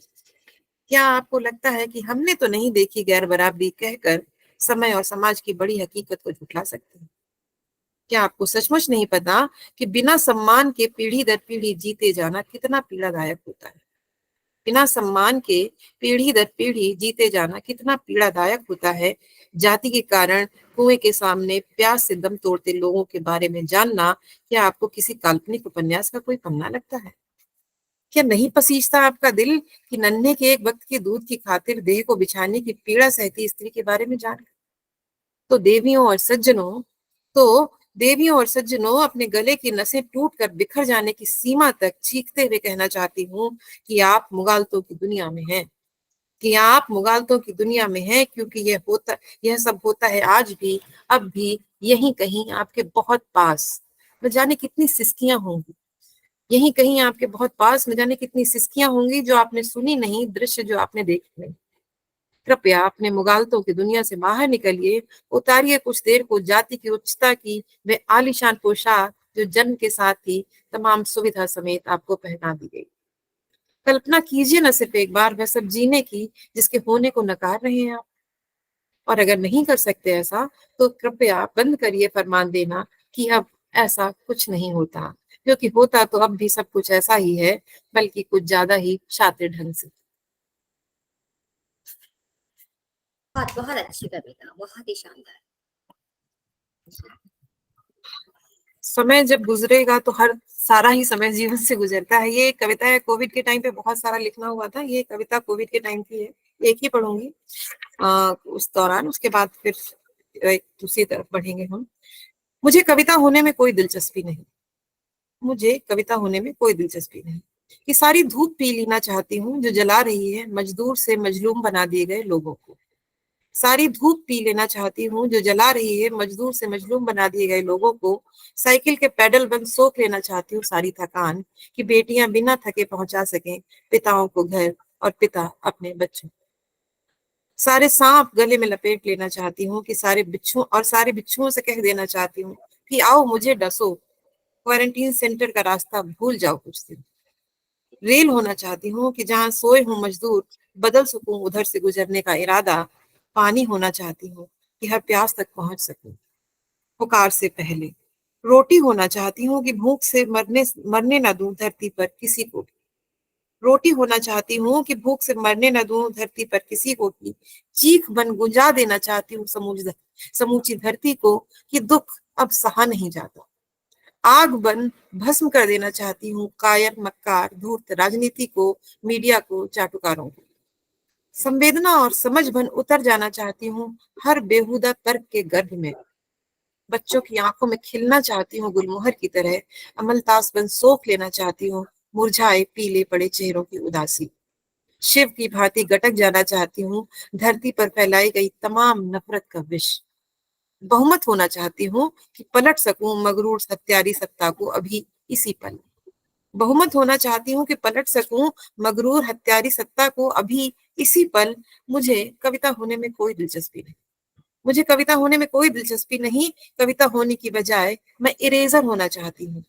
क्या आपको लगता है कि हमने तो नहीं देखी गैर बराबरी कहकर समय और समाज की बड़ी हकीकत को झुठला सकते हैं? क्या आपको सचमुच नहीं पता कि बिना सम्मान के पीढ़ी दर पीढ़ी जीते जाना कितना पीड़ादायक होता है? बिना सम्मान के पीढ़ी दर पीढ़ी जीते जाना कितना पीड़ादायक होता है। जाति के कारण कुएं के सामने प्यास से दम तोड़ते लोगों के बारे में जानना क्या आपको किसी काल्पनिक उपन्यास का कोई पन्ना लगता है? क्या नहीं पसीजता आपका दिल कि नन्हे के एक वक्त के दूध की खातिर देह को बिछाने की पीड़ा सहती स्त्री के बारे में जान? तो देवियों और सज्जनों तो देवियों और सज्जनों, अपने गले की नसें टूट कर बिखर जाने की सीमा तक चीखते हुए कहना चाहती हूँ कि आप मुगालतों की दुनिया में हैं, कि आप मुगालतों की दुनिया में हैं, क्योंकि यह सब होता है आज भी, अब भी, यहीं कहीं आपके बहुत पास। न जाने कितनी सिसकियां होंगी, यहीं कहीं आपके बहुत पास, न जाने कितनी सिसकियां होंगी जो आपने सुनी नहीं, दृश्य जो आपने देखे नहीं। कृपया अपने मुगालतों की दुनिया से बाहर निकलिए, उतारिए कुछ देर को जाति की उच्चता की वे आलीशान पोशाक जो जन्म के साथ ही तमाम सुविधा समेत आपको पहना दी गई। कल्पना कीजिए न सिर्फ एक बार वह सब जीने की जिसके होने को नकार रहे हैं आप। और अगर नहीं कर सकते ऐसा, तो कृपया बंद करिए फरमान देना कि अब ऐसा कुछ नहीं होता, क्योंकि होता तो अब भी सब कुछ ऐसा ही है, बल्कि कुछ ज्यादा ही शातिर ढंग से। बहुत बहुत अच्छी कविता, बहुत ही शानदार। समय जब गुजरेगा तो हर सारा ही समय जीवन से गुजरता है। ये कविता है, कोविड के टाइम पे बहुत सारा लिखना हुआ था। ये कविता कोविड के टाइम की है, एक ही पढ़ूंगी उस दौरान, उसके बाद फिर दूसरी तरफ बढ़ेंगे हम। मुझे कविता होने में कोई दिलचस्पी नहीं, मुझे कविता होने में कोई दिलचस्पी नहीं। कि सारी धूप पी लेना चाहती हूँ जो जला रही है मजदूर से मजलूम बना दिए गए लोगों को। सारी धूप पी लेना चाहती हूँ जो जला रही है मजदूर से मजलूम बना दिए गए लोगों को। साइकिल के पेडल बंद सोख लेना चाहती हूँ सारी थकान, कि बेटियां बिना थके पहुंचा सकें पिताओं को घर और पिता अपने बच्चों। सारे सांप गले में लपेट लेना चाहती हूँ कि सारे बिच्छुओं से कह देना चाहती हूँ कि आओ मुझे डसो, क्वारंटीन सेंटर का रास्ता भूल जाओ कुछ दिन। रेल होना चाहती हूँ कि जहां सोए हूँ मजदूर बदल सकूं उधर से गुजरने का इरादा। पानी होना चाहती हूँ कि हर प्यास तक पहुंच सकूं पुकार से पहले। रोटी होना चाहती हूँ कि भूख से मरने ना दूं धरती पर किसी को भी। रोटी होना चाहती हूँ कि भूख से मरने न दूं धरती पर किसी को भी। चीख बन गुंजा देना चाहती हूँ समूची धरती को कि दुख अब सहा नहीं जाता। आग बन भस्म कर देना चाहती हूँ कायर मक्कार धूर्त राजनीति को, मीडिया को, चाटुकारों को। संवेदना और समझ बन उतर जाना चाहती हूँ हर बेहुदा तर्क के गर्भ में। बच्चों की आंखों में खिलना चाहती हूँ गुलमोहर की तरह। अमलतास बन सोख लेना चाहती हूँ मुरझाए पीले पड़े चेहरों की उदासी। शिव की भांति गटक जाना चाहती हूँ धरती पर फैलाई गई तमाम नफरत का विष। बहुमत होना चाहती हूँ कि पलट सकूं मगरूर हत्यारी सत्ता को अभी इसी पल। बहुमत होना चाहती हूँ कि पलट सकूं मगरूर हत्यारी सत्ता को अभी इसी पल। मुझे कविता होने में कोई दिलचस्पी नहीं। मुझे कविता होने में कोई दिलचस्पी नहीं। कविता होने की बजाय मैं इरेजर होना चाहती हूँ।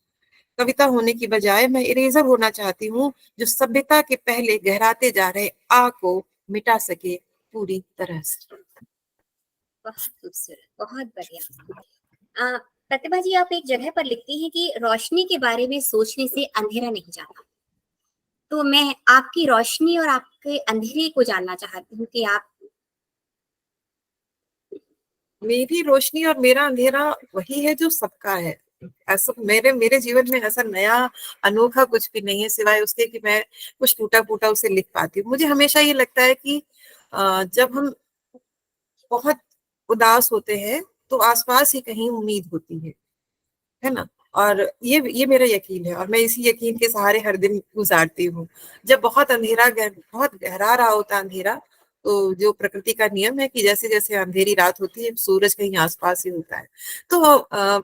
कविता होने की बजाय मैं इरेजर होना चाहती हूँ जो सभ्यता के पहले गहराते जा रहे आ को मिटा सके पूरी तरह से। बहुत खूबसूरत, बहुत बढ़िया। प्रतिभा जी, आप एक जगह पर लिखती हैं कि रोशनी के बारे में सोचने से अंधेरा नहीं जाता। तो मैं आपकी रोशनी और आपके अंधेरे को जानना चाहती हूँ कि आप मेरी रोशनी और मेरा अंधेरा वही है जो सबका है। ऐसा मेरे मेरे जीवन में ऐसा नया अनोखा कुछ भी नहीं है सिवाय उसके कि मैं कुछ टूटा फूटा उसे लिख पाती हूँ। मुझे हमेशा ये लगता है कि जब हम बहुत उदास होते हैं तो आसपास ही कहीं उम्मीद होती है ना। और ये मेरा यकीन है और मैं इसी यकीन के सहारे हर दिन गुजारती हूँ। जब बहुत बहुत गहरा रहा होता है अंधेरा, तो जो प्रकृति का नियम है कि जैसे जैसे अंधेरी रात होती है सूरज कहीं आसपास ही होता है। तो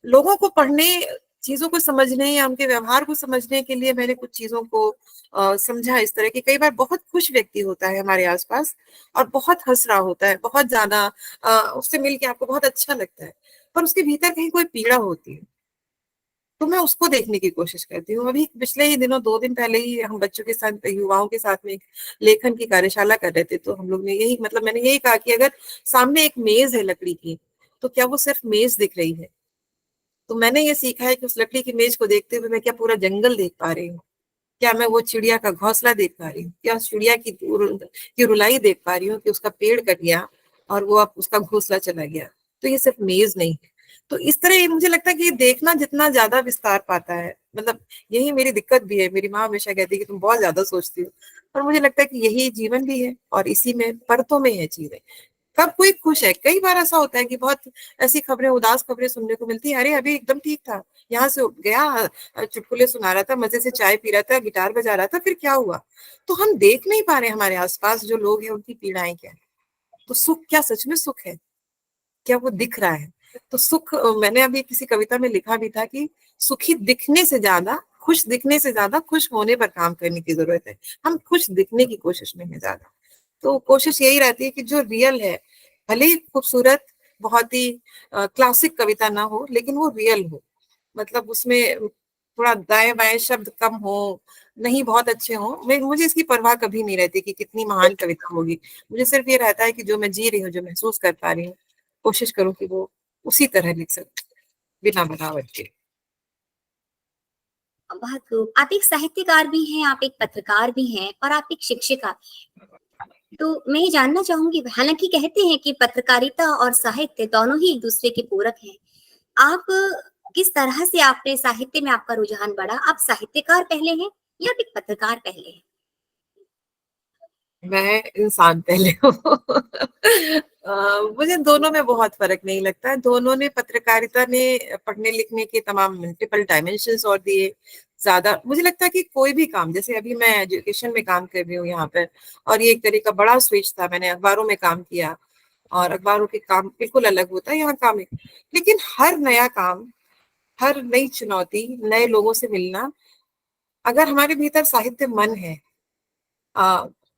लोगों को पढ़ने, चीजों को समझने या उनके व्यवहार को समझने के लिए मैंने कुछ चीजों को समझा इस तरह की। कई बार बहुत खुश व्यक्ति होता है हमारे आसपास और बहुत हंस रहा होता है, बहुत ज्यादा उससे मिलके आपको बहुत अच्छा लगता है, पर उसके भीतर कहीं कोई पीड़ा होती है। तो मैं उसको देखने की कोशिश करती हूँ। अभी पिछले ही दिनों 2 दिन पहले ही हम बच्चों के साथ, युवाओं के साथ में एक लेखन की कार्यशाला कर रहे थे। तो हम लोग ने यही, मतलब मैंने यही कहा कि अगर सामने एक मेज है लकड़ी की, तो क्या वो सिर्फ मेज दिख रही है? तो मैंने ये सीखा है कि उस लकड़ी की मेज को देखते हुए मैं क्या पूरा जंगल देख पा रही हूँ? क्या मैं वो चिड़िया का घोंसला देख पा रही हूँ? क्या उस चिड़िया की रुलाई देख पा रही हूँ कि उसका पेड़ कट गया और वो अब उसका घोंसला चला गया? तो ये सिर्फ मेज नहीं है। तो इस तरह ये मुझे लगता है कि ये देखना जितना ज्यादा विस्तार पाता है, मतलब यही मेरी दिक्कत भी है। मेरी माँ हमेशा कहती है कि तुम बहुत ज्यादा सोचती हो, और मुझे लगता है कि यही जीवन भी है और इसी में परतों में है चीजें। कब कोई खुश है, कई बार ऐसा होता है कि बहुत ऐसी खबरें, उदास खबरें सुनने को मिलती है, अरे अभी एकदम ठीक था, यहाँ से उठ गया, चुटकुले सुना रहा था, मजे से चाय पी रहा था, गिटार बजा रहा था, फिर क्या हुआ? तो हम देख नहीं पा रहे हमारे आसपास जो लोग हैं उनकी पीड़ाएं क्या है। तो सुख क्या सच में सुख है? क्या वो दिख रहा है? तो सुख, मैंने अभी किसी कविता में लिखा भी था कि सुखी दिखने से ज्यादा, खुश दिखने से ज्यादा खुश होने पर काम करने की जरूरत है। हम खुश दिखने की कोशिश में है ज्यादा। तो कोशिश यही रहती है कि जो रियल है, भले ही खूबसूरत, बहुत ही क्लासिक कविता ना हो, लेकिन वो रियल हो। मतलब उसमें थोड़ा दाएं बाएं शब्द कम हो, नहीं बहुत अच्छे हो, मुझे इसकी परवाह कभी नहीं रहती कि कितनी महान कविता होगी। मुझे सिर्फ ये रहता है कि जो मैं जी रही हूँ, जो महसूस कर पा रही हूँ, कोशिश करूँ कि वो उसी तरह लिख सकूं, बिना बनावट के। बहुत खूब। आप एक साहित्यकार भी हैं, आप एक पत्रकार भी हैं और आप एक शिक्षिका। तो मैं ये जानना चाहूंगी, हालांकि कहते हैं कि पत्रकारिता और साहित्य दोनों ही एक दूसरे के पूरक हैं। आप किस तरह से आपने साहित्य में आपका रुझान बढ़ा? आप साहित्यकार पहले हैं या आप एक पत्रकार पहले हैं? मैं इंसान पहले हूँ। मुझे दोनों में बहुत फर्क नहीं लगता है। दोनों ने, पत्रकारिता ने पढ़ने लिखने के तमाम मल्टीपल डायमेंशंस और दिए ज्यादा। मुझे लगता है कि कोई भी काम, जैसे अभी मैं एजुकेशन में काम कर रही हूँ यहाँ पर, और ये एक तरह का बड़ा स्विच था। मैंने अखबारों में काम किया और अखबारों के काम बिल्कुल अलग होता है, यहाँ काम एक। लेकिन हर नया काम, हर नई चुनौती, नए लोगों से मिलना, अगर हमारे भीतर साहित्य मन है,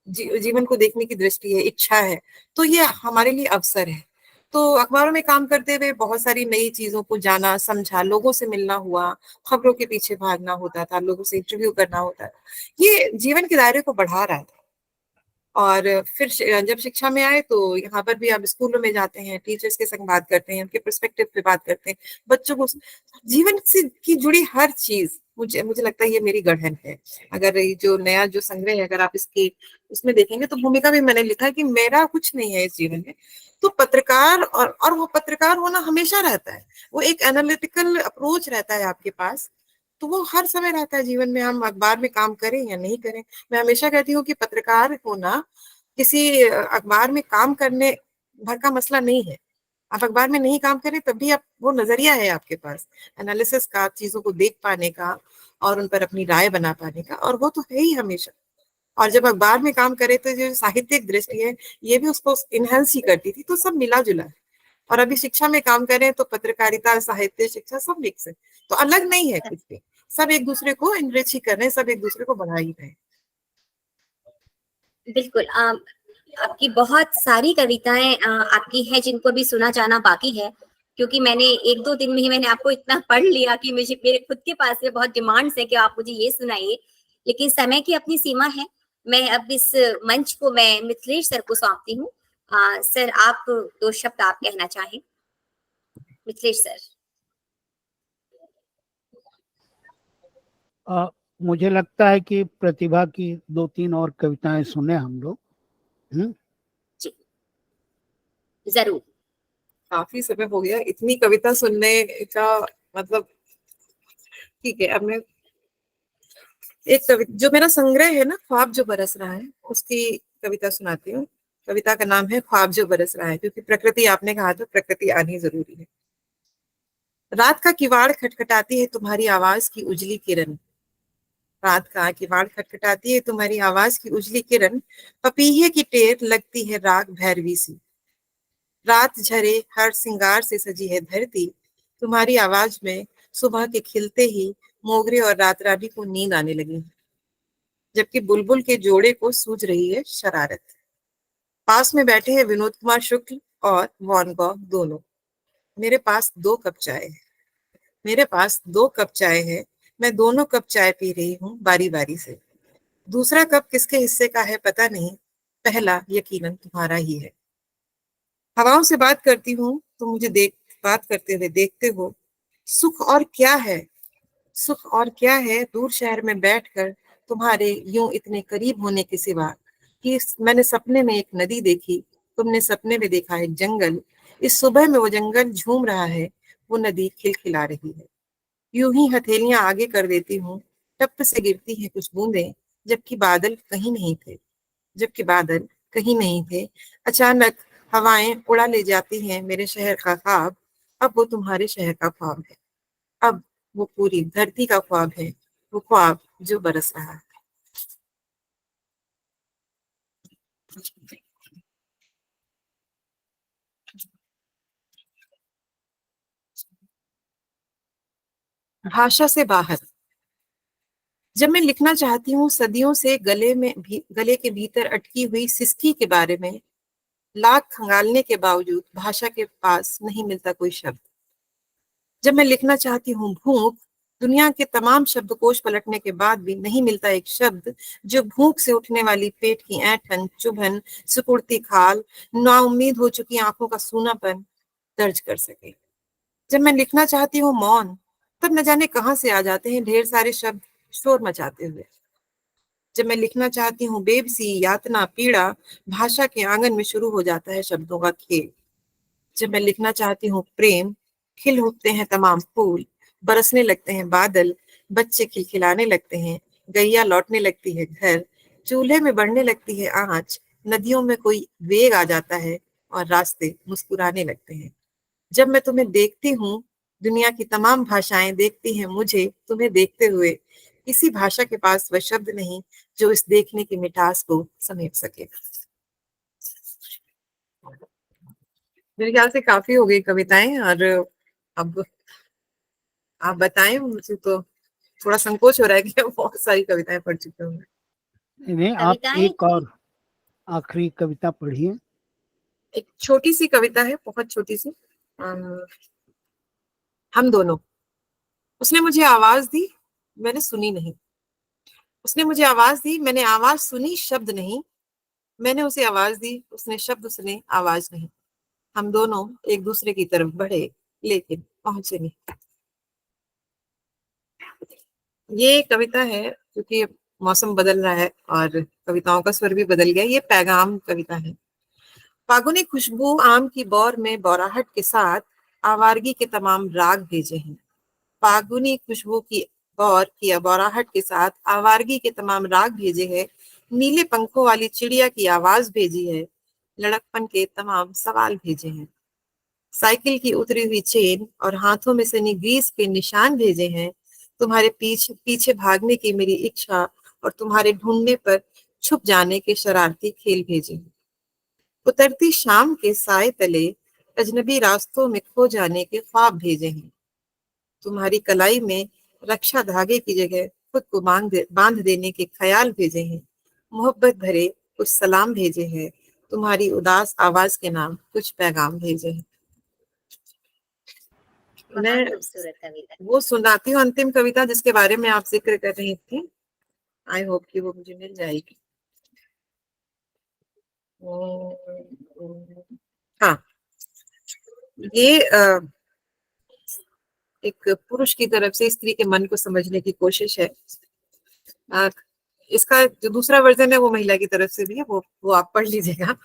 जीवन को देखने की दृष्टि है, इच्छा है, तो ये हमारे लिए अवसर है। तो अखबारों में काम करते हुए बहुत सारी नई चीजों को जाना, समझा, लोगों से मिलना हुआ, खबरों के पीछे भागना होता था, लोगों से इंटरव्यू करना होता था। ये जीवन के दायरे को बढ़ा रहा था। और फिर जब शिक्षा में आए तो यहाँ पर भी आप स्कूलों में जाते हैं, टीचर्स के संग बात करते हैं, उनके पर्सपेक्टिव पे बात करते हैं, बच्चों को जीवन से की जुड़ी हर चीज, मुझे मुझे लगता है ये मेरी गढ़न है। अगर ये जो नया जो संग्रह है, अगर आप इसके उसमें देखेंगे तो भूमिका भी मैंने लिखा है कि मेरा कुछ नहीं है इस जीवन में। तो पत्रकार, और वो पत्रकार होना हमेशा रहता है, वो एक एनालिटिकल अप्रोच रहता है आपके पास। तो वो हर समय रहता है जीवन में, हम अखबार में काम करें या नहीं करें। मैं हमेशा कहती हूँ कि पत्रकार होना किसी अखबार में काम करने भर का मसला नहीं है। आप अखबार में नहीं काम करें तब भी आप, वो नजरिया है आपके पास एनालिसिस का, चीजों को देख पाने का और उन पर अपनी राय बना पाने का, और वो तो है ही हमेशा। और जब अखबार में काम करे तो जो साहित्यिक दृष्टि है ये भी उसको इनहेंस ही करती थी, तो सब मिला जुला है। और अभी शिक्षा में काम करें तो पत्रकारिता, साहित्य, शिक्षा सब मिक्स है, तो अलग नहीं है कुछ भी। सब एक दूसरे को इनरिच ही कर रहे हैं, सब एक दूसरे को बढ़ा ही रहे हैं। बिल्कुल। आपकी बहुत सारी कविताएं आपकी हैं जिनको भी सुना जाना बाकी है, क्योंकि मैंने 1-2 दिन में ही मैंने आपको इतना पढ़ लिया कि मुझे, मेरे खुद के पास में बहुत डिमांड्स है कि आप मुझे ये सुनाइए, लेकिन समय की अपनी सीमा है। मैं अब इस मंच को मैं मिथिलेश सर को सौंपती हूँ। सर, आप 2 शब्द आप कहना चाहें। मिथिलेश सर। मुझे लगता है कि प्रतिभा की 2-3 और कविताएं सुने हम लोग। जी जरूर। काफी समय हो गया इतनी कविता सुनने का, मतलब ठीक है। अब मैं एक कविता, जो मेरा संग्रह है ना, ख्वाब जो बरस रहा है, उसकी कविता सुनाती हूँ। कविता का नाम है ख्वाब जो बरस रहा है, क्योंकि प्रकृति, आपने कहा तो प्रकृति आनी जरूरी है। रात का किवाड़ खटखटाती है तुम्हारी आवाज की उजली किरण, रात का किवाड़ खटखटाती है तुम्हारी आवाज की उजली किरण, पपीहे की टेर लगती है राग भैरवी सी, रात झरे हर सिंगार से सजी है धरती, तुम्हारी आवाज में सुबह के खिलते ही मोगरे और रात रानी को नींद आने लगी, जबकि बुलबुल के जोड़े को सूझ रही है शरारत। पास में बैठे हैं विनोद कुमार शुक्ल और वॉन गॉग दोनों। मेरे पास 2 कप चाय है, मेरे पास 2 कप चाय है, मैं दोनों कप चाय पी रही हूँ बारी बारी से। दूसरा कप किसके हिस्से का है पता नहीं, पहला यकीनन तुम्हारा ही है। हवाओं से बात करती हूँ तो मुझे बात करते हुए देखते हो। सुख और क्या है, सुख और क्या है दूर शहर में बैठकर तुम्हारे यूं इतने करीब होने के सिवा, कि मैंने सपने में एक नदी देखी, तुमने सपने में देखा एक जंगल, इस सुबह में वो जंगल झूम रहा है, वो नदी खिलखिला रही है। यूं ही हथेलियां आगे कर देती हूँ, टप से गिरती हैं कुछ बूंदें, जबकि बादल कहीं नहीं थे, जबकि बादल कहीं नहीं थे। अचानक हवाएं उड़ा ले जाती हैं मेरे शहर का ख्वाब, अब वो तुम्हारे शहर का ख्वाब है, अब वो पूरी धरती का ख्वाब है, वो ख्वाब जो बरस रहा है। भाषा से बाहर। जब मैं लिखना चाहती हूँ सदियों से गले के भीतर अटकी हुई सिसकी के बारे में, लाख खंगालने के बावजूद भाषा के पास नहीं मिलता कोई शब्द। जब मैं लिखना चाहती हूँ भूख, दुनिया के तमाम शब्दकोश पलटने के बाद भी नहीं मिलता एक शब्द जो भूख से उठने वाली पेट की ऐंठन, चुभन, सिकुड़ती खाल, नाउम्मीद हो चुकी आंखों का सूनापन दर्ज कर सके। जब मैं लिखना चाहती हूँ मौन, तब न जाने कहां से आ जाते हैं ढेर सारे शब्द शोर मचाते हुए। जब मैं लिखना चाहती हूँ बेबसी, यातना, पीड़ा, भाषा के आंगन में शुरू हो जाता है शब्दों का खेल। जब मैं लिखना चाहती हूँ प्रेम, खिल उठते हैं तमाम फूल, बरसने लगते हैं बादल, बच्चे खिलखिलाने लगते हैं, गैया लौटने लगती है घर, चूल्हे में बढ़ने लगती है आंच, नदियों में कोई वेग आ जाता है और रास्ते मुस्कुराने लगते हैं। जब मैं तुम्हें देखती हूँ, दुनिया की तमाम भाषाएं देखती हैं मुझे तुम्हें देखते हुए, किसी भाषा के पास वह शब्द नहीं जो इस देखने की मिठास को समेट सके। मेरे ख्याल से काफी हो गई कविताएं, और अब आप बताएं, मुझे तो थोड़ा संकोच हो रहा है कि मैं बहुत सारी कविताएं पढ़ चुकी हूँ। नहीं, आप कविताएं एक और आखिरी कविता पढ़िए। एक छोटी सी कविता है, बहुत छोटी सी। हम दोनों। उसने मुझे आवाज दी, मैंने सुनी नहीं। उसने मुझे आवाज दी, मैंने आवाज सुनी, शब्द नहीं। मैंने उसे आवाज दी, उसने शब्द सुने, आवाज नहीं। हम दोनों एक दूसरे की तरफ बढ़े, लेकिन पहुंचे नहीं। ये कविता है, क्योंकि मौसम बदल रहा है और कविताओं का स्वर भी बदल गया। ये पैगाम कविता है। फागुनी खुशबू आम की बौर में बौराहट के साथ आवारगी के तमाम राग भेजे हैं। फागुनी खुशबू की गौर की बौराहट के साथ आवारगी के तमाम राग भेजे हैं, नीले पंखों वाली चिड़िया की आवाज भेजी है, लड़कपन के तमाम सवाल भेजे हैं, साइकिल की उतरी हुई चेन और हाथों में सनी ग्रीस के निशान भेजे हैं, तुम्हारे पीछे पीछे भागने की मेरी इच्छा और तुम्हारे ढूंढने पर छुप जाने के शरारती खेल भेजे हैं, उतरती शाम के साए तले अजनबी रास्तों में खो जाने के ख्वाब भेजे हैं, तुम्हारी कलाई में रक्षा धागे की जगह खुद को बांध देने के ख्याल भेजे हैं, मोहब्बत भरे कुछ सलाम भेजे हैं, तुम्हारी उदास आवाज के नाम कुछ पैगाम भेजे हैं। मैं बहुत खूबसूरत कविता। वो सुनाती हूँ अंतिम कविता जिसके बारे में आप जिक्र कर रही थी। आई होप कि वो मुझे मिल जाएगी। हाँ, ये एक पुरुष की तरफ से स्त्री के मन को समझने की कोशिश है। इसका जो दूसरा वर्जन है वो महिला की तरफ से भी है, वो आप पढ़ लीजिएगा।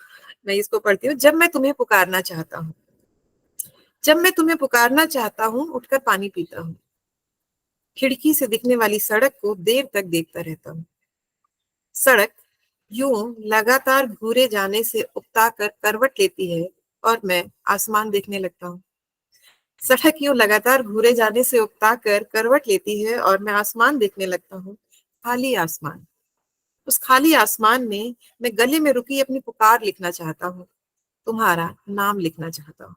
मैं इसको पढ़ती हूँ। जब मैं तुम्हें पुकारना चाहता हूँ, जब मैं तुम्हें पुकारना चाहता हूँ, उठकर पानी पीता हूँ, खिड़की से दिखने वाली सड़क को देर तक देखता रहता हूँ। सड़क यूं लगातार घूरे जाने से उकता कर करवट लेती है और मैं आसमान देखने लगता हूँ। सड़क यूं लगातार घूरे जाने से उकता कर करवट लेती है और मैं आसमान देखने लगता हूँ, खाली आसमान। उस खाली आसमान में मैं गले में रुकी अपनी पुकार लिखना चाहता हूँ, तुम्हारा नाम लिखना चाहता हूँ।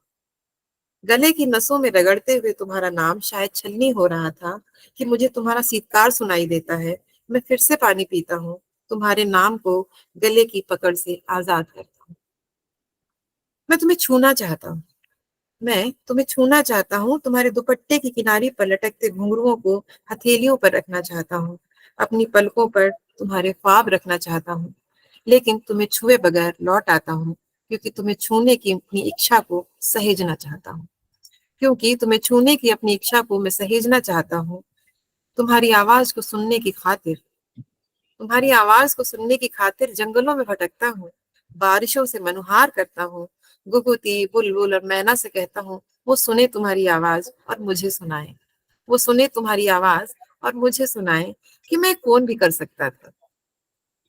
गले की नसों में रगड़ते हुए तुम्हारा नाम शायद छलनी हो रहा था कि मुझे तुम्हारा सीतकार सुनाई देता है। मैं फिर से पानी पीता हूँ, तुम्हारे नाम को गले की पकड़ से आजाद करता हूँ। मैं तुम्हें छूना चाहता हूँ, मैं तुम्हें छूना चाहता हूँ, तुम्हारे दुपट्टे की किनारी पर लटकते घुंघरुओं को हथेलियों पर रखना चाहता हूँ, अपनी पलकों पर तुम्हारे ख्वाब रखना चाहता हूँ, लेकिन तुम्हें छुए बगैर लौट आता हूँ क्योंकि तुम्हें छूने की अपनी इच्छा को सहेजना चाहता हूँ, क्योंकि तुम्हें छूने की अपनी इच्छा को मैं सहेजना चाहता हूँ। तुम्हारी आवाज को सुनने की खातिर, तुम्हारी आवाज को सुनने की खातिर जंगलों में भटकता हूँ, बारिशों से मनुहार करता हूँ, गुगुती बुलबुल और मैना से कहता हूँ वो सुने तुम्हारी आवाज और मुझे सुनाए, वो सुने तुम्हारी आवाज और मुझे सुनाए कि मैं कौन भी कर सकता था,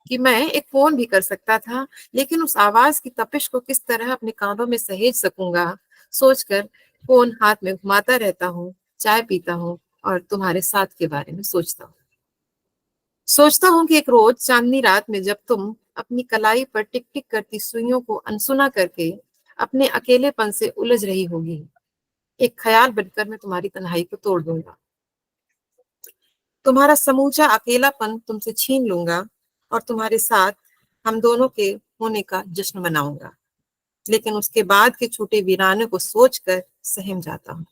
कि मैं एक फोन भी कर सकता था, लेकिन उस आवाज की तपिश को किस तरह अपने कानों में सहेज सकूंगा, सोचकर फोन हाथ में घुमाता रहता हूँ, चाय पीता हूँ और तुम्हारे साथ के बारे में सोचता हूँ। सोचता हूँ कि एक रोज चांदनी रात में जब तुम अपनी कलाई पर टिक टिक करती सुइयों को अनसुना करके अपने अकेलेपन से उलझ रही होगी, एक ख्याल बनकर मैं तुम्हारी तन्हाई को तोड़ दूंगा, तुम्हारा समूचा अकेलापन तुमसे छीन लूंगा और तुम्हारे साथ हम दोनों के होने का जश्न मनाऊंगा, लेकिन उसके बाद के छूटे वीराने को सोचकर सहम जाता हूँ,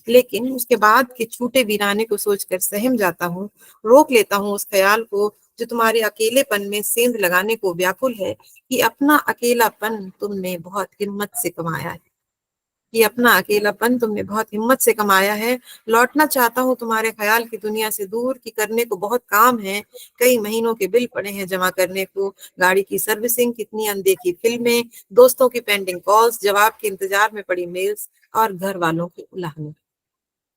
लेकिन उसके बाद के छूटे वीराने को सोचकर सहम जाता हूँ, रोक लेता हूँ उस ख्याल को जो तुम्हारे अकेलेपन में सेंध लगाने को व्याकुल है कि अपना अकेलापन तुमने बहुत हिम्मत से कमाया है, कि अपना अकेलापन तुमने बहुत हिम्मत से कमाया है। लौटना चाहता हूँ तुम्हारे ख्याल की दुनिया से दूर, कि करने को बहुत काम है, कई महीनों के बिल पड़े हैं जमा करने को, गाड़ी की सर्विसिंग, कितनी अनदेखी फिल्में, दोस्तों की पेंडिंग कॉल्स, जवाब के इंतजार में पड़ी मेल्स और घर वालों की उलाहने।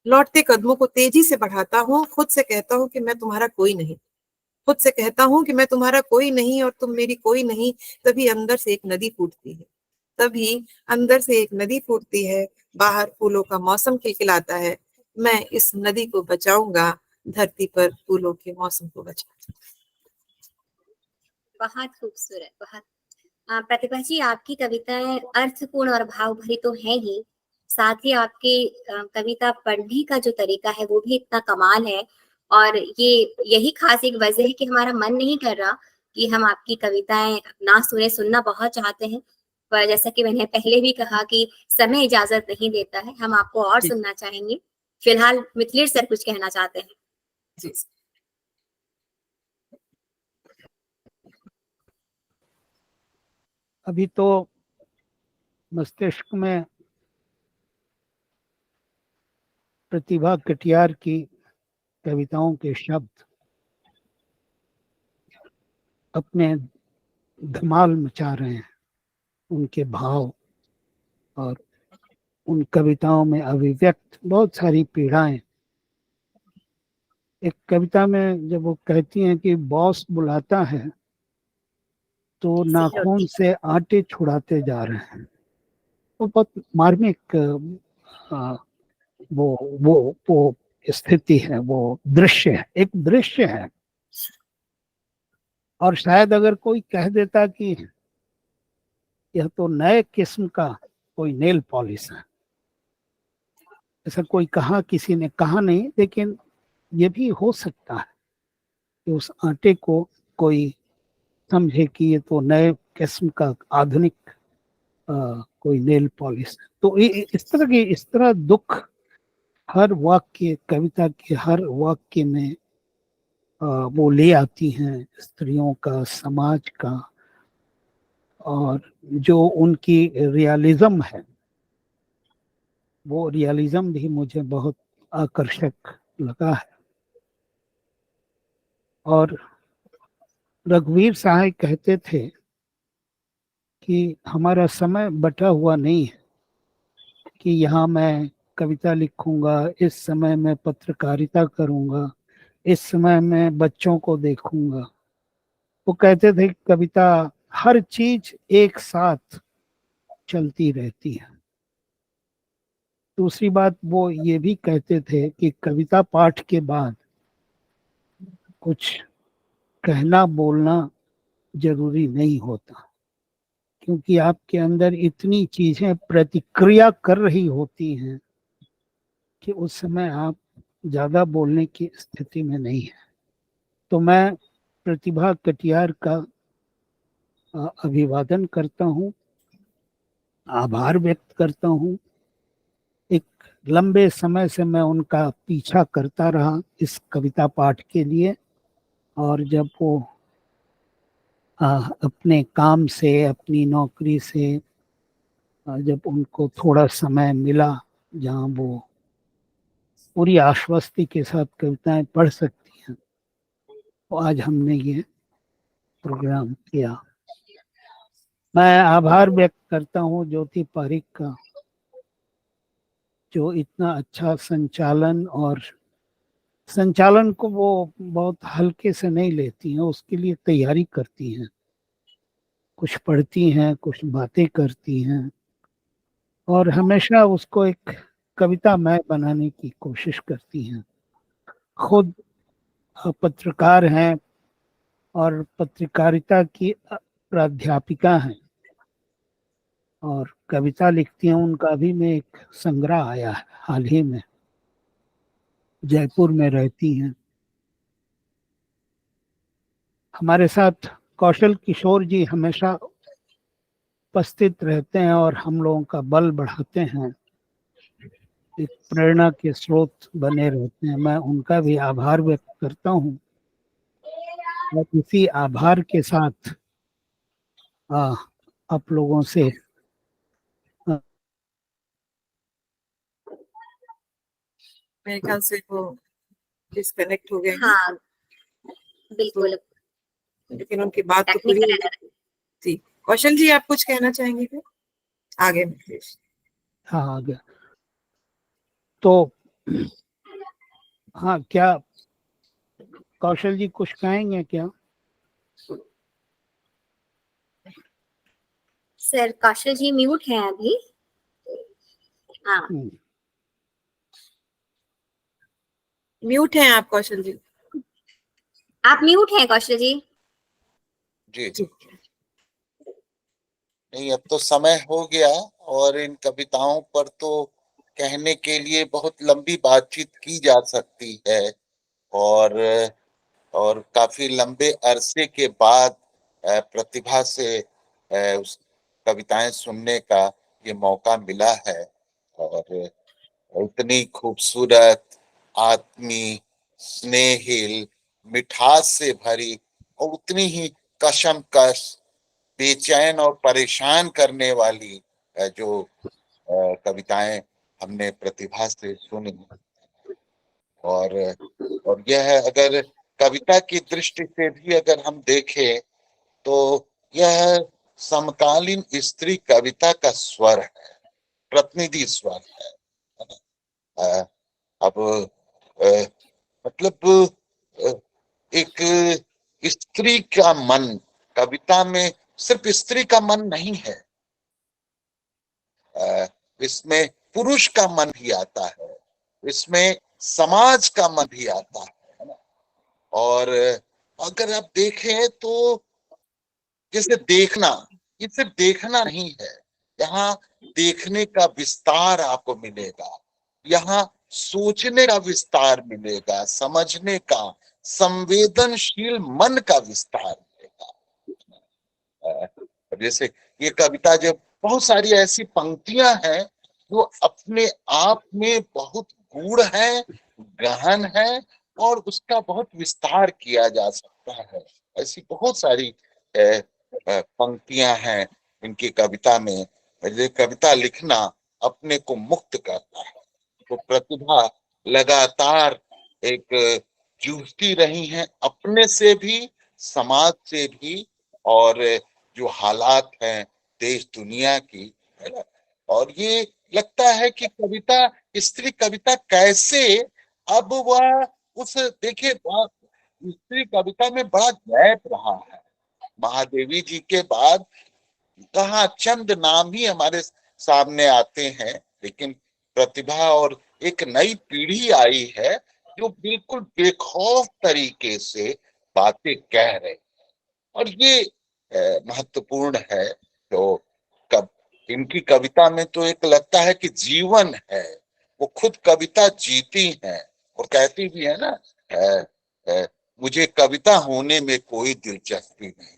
लौटते कदमों को तेजी से बढ़ाता हूँ, खुद से कहता हूँ कि मैं तुम्हारा कोई नहीं, खुद से कहता हूँ कि मैं तुम्हारा कोई नहीं और तुम मेरी कोई नहीं। तभी अंदर से एक नदी फूटती है, तभी अंदर से एक नदी फूटती है, बाहर फूलों का मौसम खिलखिलाता है, मैं इस नदी को बचाऊंगा, धरती पर फूलों के मौसम को बचा। बहुत खूबसूरत, बहुत। प्रतिभा जी, आपकी कविताएं अर्थपूर्ण और भाव भरी तो है ही, साथ ही आपकी कविता पढ़ने का जो तरीका है वो भी इतना कमाल है। और ये यही खास एक वजह है कि हमारा मन नहीं कर रहा कि हम आपकी कविताएं ना सुने, सुनना बहुत चाहते हैं, पर जैसा कि मैंने पहले भी कहा कि समय इजाजत नहीं देता है, हम आपको और जी। सुनना चाहेंगे। फिलहाल मिथिलेश सर कुछ कहना चाहते हैं। जी। अभी तो मस्तिष्क में प्रतिभा कटियार की कविताओं के शब्द अपने धमाल मचा रहे हैं, उनके भाव और उन कविताओं में अभिव्यक्त बहुत सारी पीड़ाएं एक कविता में जब वो कहती हैं कि बॉस बुलाता है तो नाखून से आटे छुड़ाते जा रहे हैं, वो बहुत मार्मिक आ, वो स्थिति है, वो दृश्य है, एक दृश्य है। और शायद अगर कोई कह देता कि यह तो नए किस्म का कोई नेल पॉलिश है, ऐसा कोई कहा, किसी ने कहा नहीं, लेकिन ये भी हो सकता है कि उस आटे को कोई समझे कि ये तो नए किस्म का आधुनिक कोई नेल पॉलिश है। तो इस तरह दुख हर वाक्य, कविता के हर वाक्य में वो ले आती हैं, स्त्रियों का, समाज का, और जो उनकी रियलिज्म है, वो रियलिज्म भी मुझे बहुत आकर्षक लगा है। और रघुवीर सहाय कहते थे कि हमारा समय बटा हुआ नहीं है कि यहाँ मैं कविता लिखूंगा, इस समय मैं पत्रकारिता करूंगा, इस समय मैं बच्चों को देखूंगा। वो कहते थे कि कविता, हर चीज एक साथ चलती रहती है। दूसरी बात वो ये भी कहते थे कि कविता पाठ के बाद कुछ कहना बोलना जरूरी नहीं होता, क्योंकि आपके अंदर इतनी चीजें प्रतिक्रिया कर रही होती हैं कि उस समय आप ज्यादा बोलने की स्थिति में नहीं है। तो मैं प्रतिभा कटियार का अभिवादन करता हूँ, आभार व्यक्त करता हूँ। एक लंबे समय से मैं उनका पीछा करता रहा इस कविता पाठ के लिए, और जब वो अपने काम से, अपनी नौकरी से जब उनको थोड़ा समय मिला जहाँ वो पूरी आश्वस्ति के साथ कविताएं पढ़ सकती हैं, तो आज हमने ये प्रोग्राम किया। मैं आभार व्यक्त करता हूँ ज्योति पारिक का, जो इतना अच्छा संचालन, और संचालन को वो बहुत हल्के से नहीं लेती हैं, उसके लिए तैयारी करती हैं, कुछ पढ़ती हैं, कुछ बातें करती हैं, और हमेशा उसको एक कवितामय बनाने की कोशिश करती हैं। खुद पत्रकार हैं और पत्रकारिता की प्राध्यापिका हैं, और कविता लिखती हैं। उनका भी में एक संग्रह आया है हाल ही में, जयपुर में रहती हैं। हमारे साथ कौशल किशोर जी हमेशा उपस्थित रहते हैं और हम लोगों का बल बढ़ाते हैं, एक प्रेरणा के स्रोत बने रहते हैं। मैं उनका भी आभार व्यक्त करता हूँ, और इसी आभार के साथ आप लोगों से मेरे ख्याल से वो डिस्कनेक्ट हो गए हैं। हाँ बिल्कुल, लेकिन उनकी बात तो पूरी टेक्निकल एरर। थी। कौशल जी, आप कुछ कहना चाहेंगे क्या? आगे प्लीज। हाँ आ गया। तो हाँ, क्या कौशल जी कुछ कहेंगे क्या? सर कौशल जी म्यूट हैं अभी। हाँ म्यूट हैं आप कौशल जी। आप म्यूट हैं कौशल जी। जी नहीं, अब तो समय हो गया, और इन कविताओं पर तो कहने के लिए बहुत लंबी बातचीत की जा सकती है, और काफी लंबे अरसे के बाद प्रतिभा से उस कविताएं सुनने का ये मौका मिला है। और इतनी खूबसूरत, आत्मी, स्नेहिल, मिठास से भरी, और उतनी ही कशमकश, बेचैन और परेशान करने वाली जो कविताएं हमने प्रतिभा से सुनी। और यह अगर कविता की दृष्टि से भी अगर हम देखें तो यह समकालीन स्त्री कविता का स्वर है, प्रतिनिधि स्वर है। अब मतलब एक स्त्री का मन, कविता में सिर्फ स्त्री का मन नहीं है, इसमें पुरुष का मन भी आता है, इसमें समाज का मन भी आता है ना। और अगर आप देखें तो जैसे देखना, ये सिर्फ देखना नहीं है, यहाँ देखने का विस्तार आपको मिलेगा, यहाँ सोचने का विस्तार मिलेगा, समझने का, संवेदनशील मन का विस्तार मिलेगा। जैसे ये कविता, जब बहुत सारी ऐसी पंक्तियां हैं जो अपने आप में बहुत गूढ़ है, गहन है, और उसका बहुत विस्तार किया जा सकता है। ऐसी बहुत सारी पंक्तियां हैं इनकी कविता में। ये कविता लिखना अपने को मुक्त करता है। तो प्रतिभा लगातार एक जूझती रही हैं अपने से भी, समाज से भी, और जो हालात हैं देश दुनिया की, है ना। और ये लगता है कि कविता, स्त्री कविता कैसे, अब वह उस, देखिए स्त्री कविता में बड़ा गैप रहा है। महादेवी जी के बाद कहाँ चंद नाम ही हमारे सामने आते हैं, लेकिन प्रतिभा और एक नई पीढ़ी आई है जो बिल्कुल बेखौफ तरीके से बातें कह रहे, और ये महत्वपूर्ण है। तो कब इनकी कविता में तो एक लगता है कि जीवन है, वो खुद कविता जीती हैं और कहती भी है ना, मुझे कविता होने में कोई दिलचस्पी नहीं।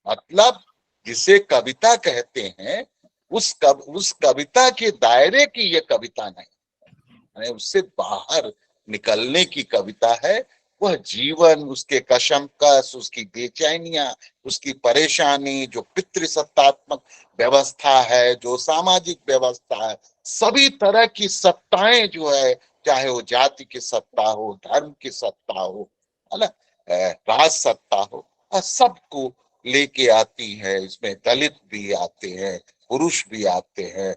मतलब जिसे कविता कहते हैं उस कविता के दायरे की ये कविता नहीं, उससे बाहर निकलने की कविता है। वह जीवन, उसके कशमकश, उसकी बेचैनियां, उसकी परेशानी, जो पितृसत्तात्मक व्यवस्था है, जो सामाजिक व्यवस्था है, सभी तरह की सत्ताएं जो है, चाहे वो जाति की सत्ता हो, धर्म की सत्ता हो, है ना, राज सत्ता हो, सबको लेके आती है। इसमें दलित भी आते हैं, पुरुष भी आते हैं,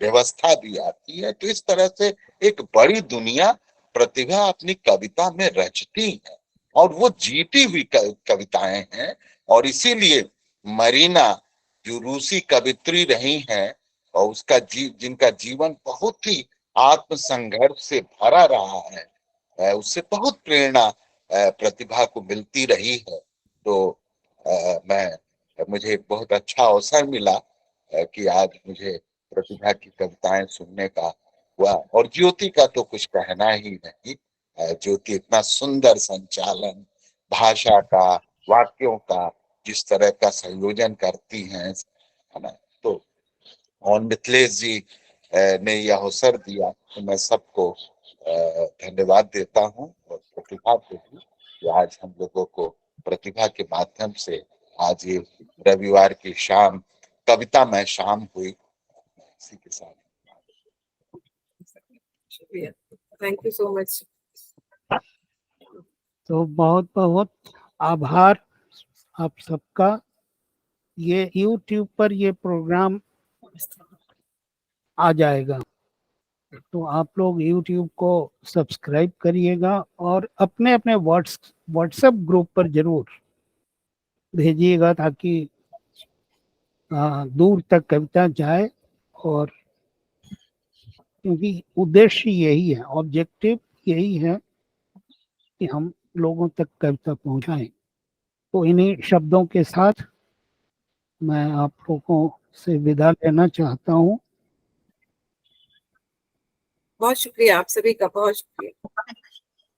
व्यवस्था भी आती है। तो इस तरह से एक बड़ी दुनिया प्रतिभा अपनी कविता में रचती है, और वो जीती हुई कविताएं हैं। और इसीलिए मरीना, जो रूसी कवित्री रही हैं, और उसका जिनका जीवन बहुत ही आत्मसंघर्ष से भरा रहा है, उससे बहुत प्रेरणा प्रतिभा को मिलती रही है। तो मुझे बहुत अच्छा अवसर मिला कि आज मुझे प्रतिभा की कविताएं सुनने का हुआ। और ज्योति का तो कुछ कहना ही नहीं, ज्योति इतना सुंदर संचालन, भाषा का, वाक्यों का जिस तरह का संयोजन करती हैं, है ना। तो और मिथिलेश जी ने यह अवसर दिया, तो मैं सबको धन्यवाद देता हूँ, और प्रतिभा को भी, कि आज हम लोगों को प्रतिभा के माध्यम से आज ये रविवार की शाम, कविता में शाम हुई। इसी के साथ शुक्रिया, थैंक यू सो मच। तो बहुत बहुत आभार आप सबका। ये YouTube पर ये प्रोग्राम आ जाएगा, तो आप लोग YouTube को सब्सक्राइब करिएगा, और अपने अपने व्हाट्सएप ग्रुप पर जरूर भेजिएगा, ताकि दूर तक कविता जाए। और क्योंकि उद्देश्य यही है, ऑब्जेक्टिव यही है कि हम लोगों तक कविता पहुंचाएं। तो इन्हीं शब्दों के साथ मैं आप लोगों से विदा लेना चाहता हूँ। बहुत शुक्रिया, आप सभी का बहुत शुक्रिया।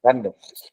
धन्यवाद।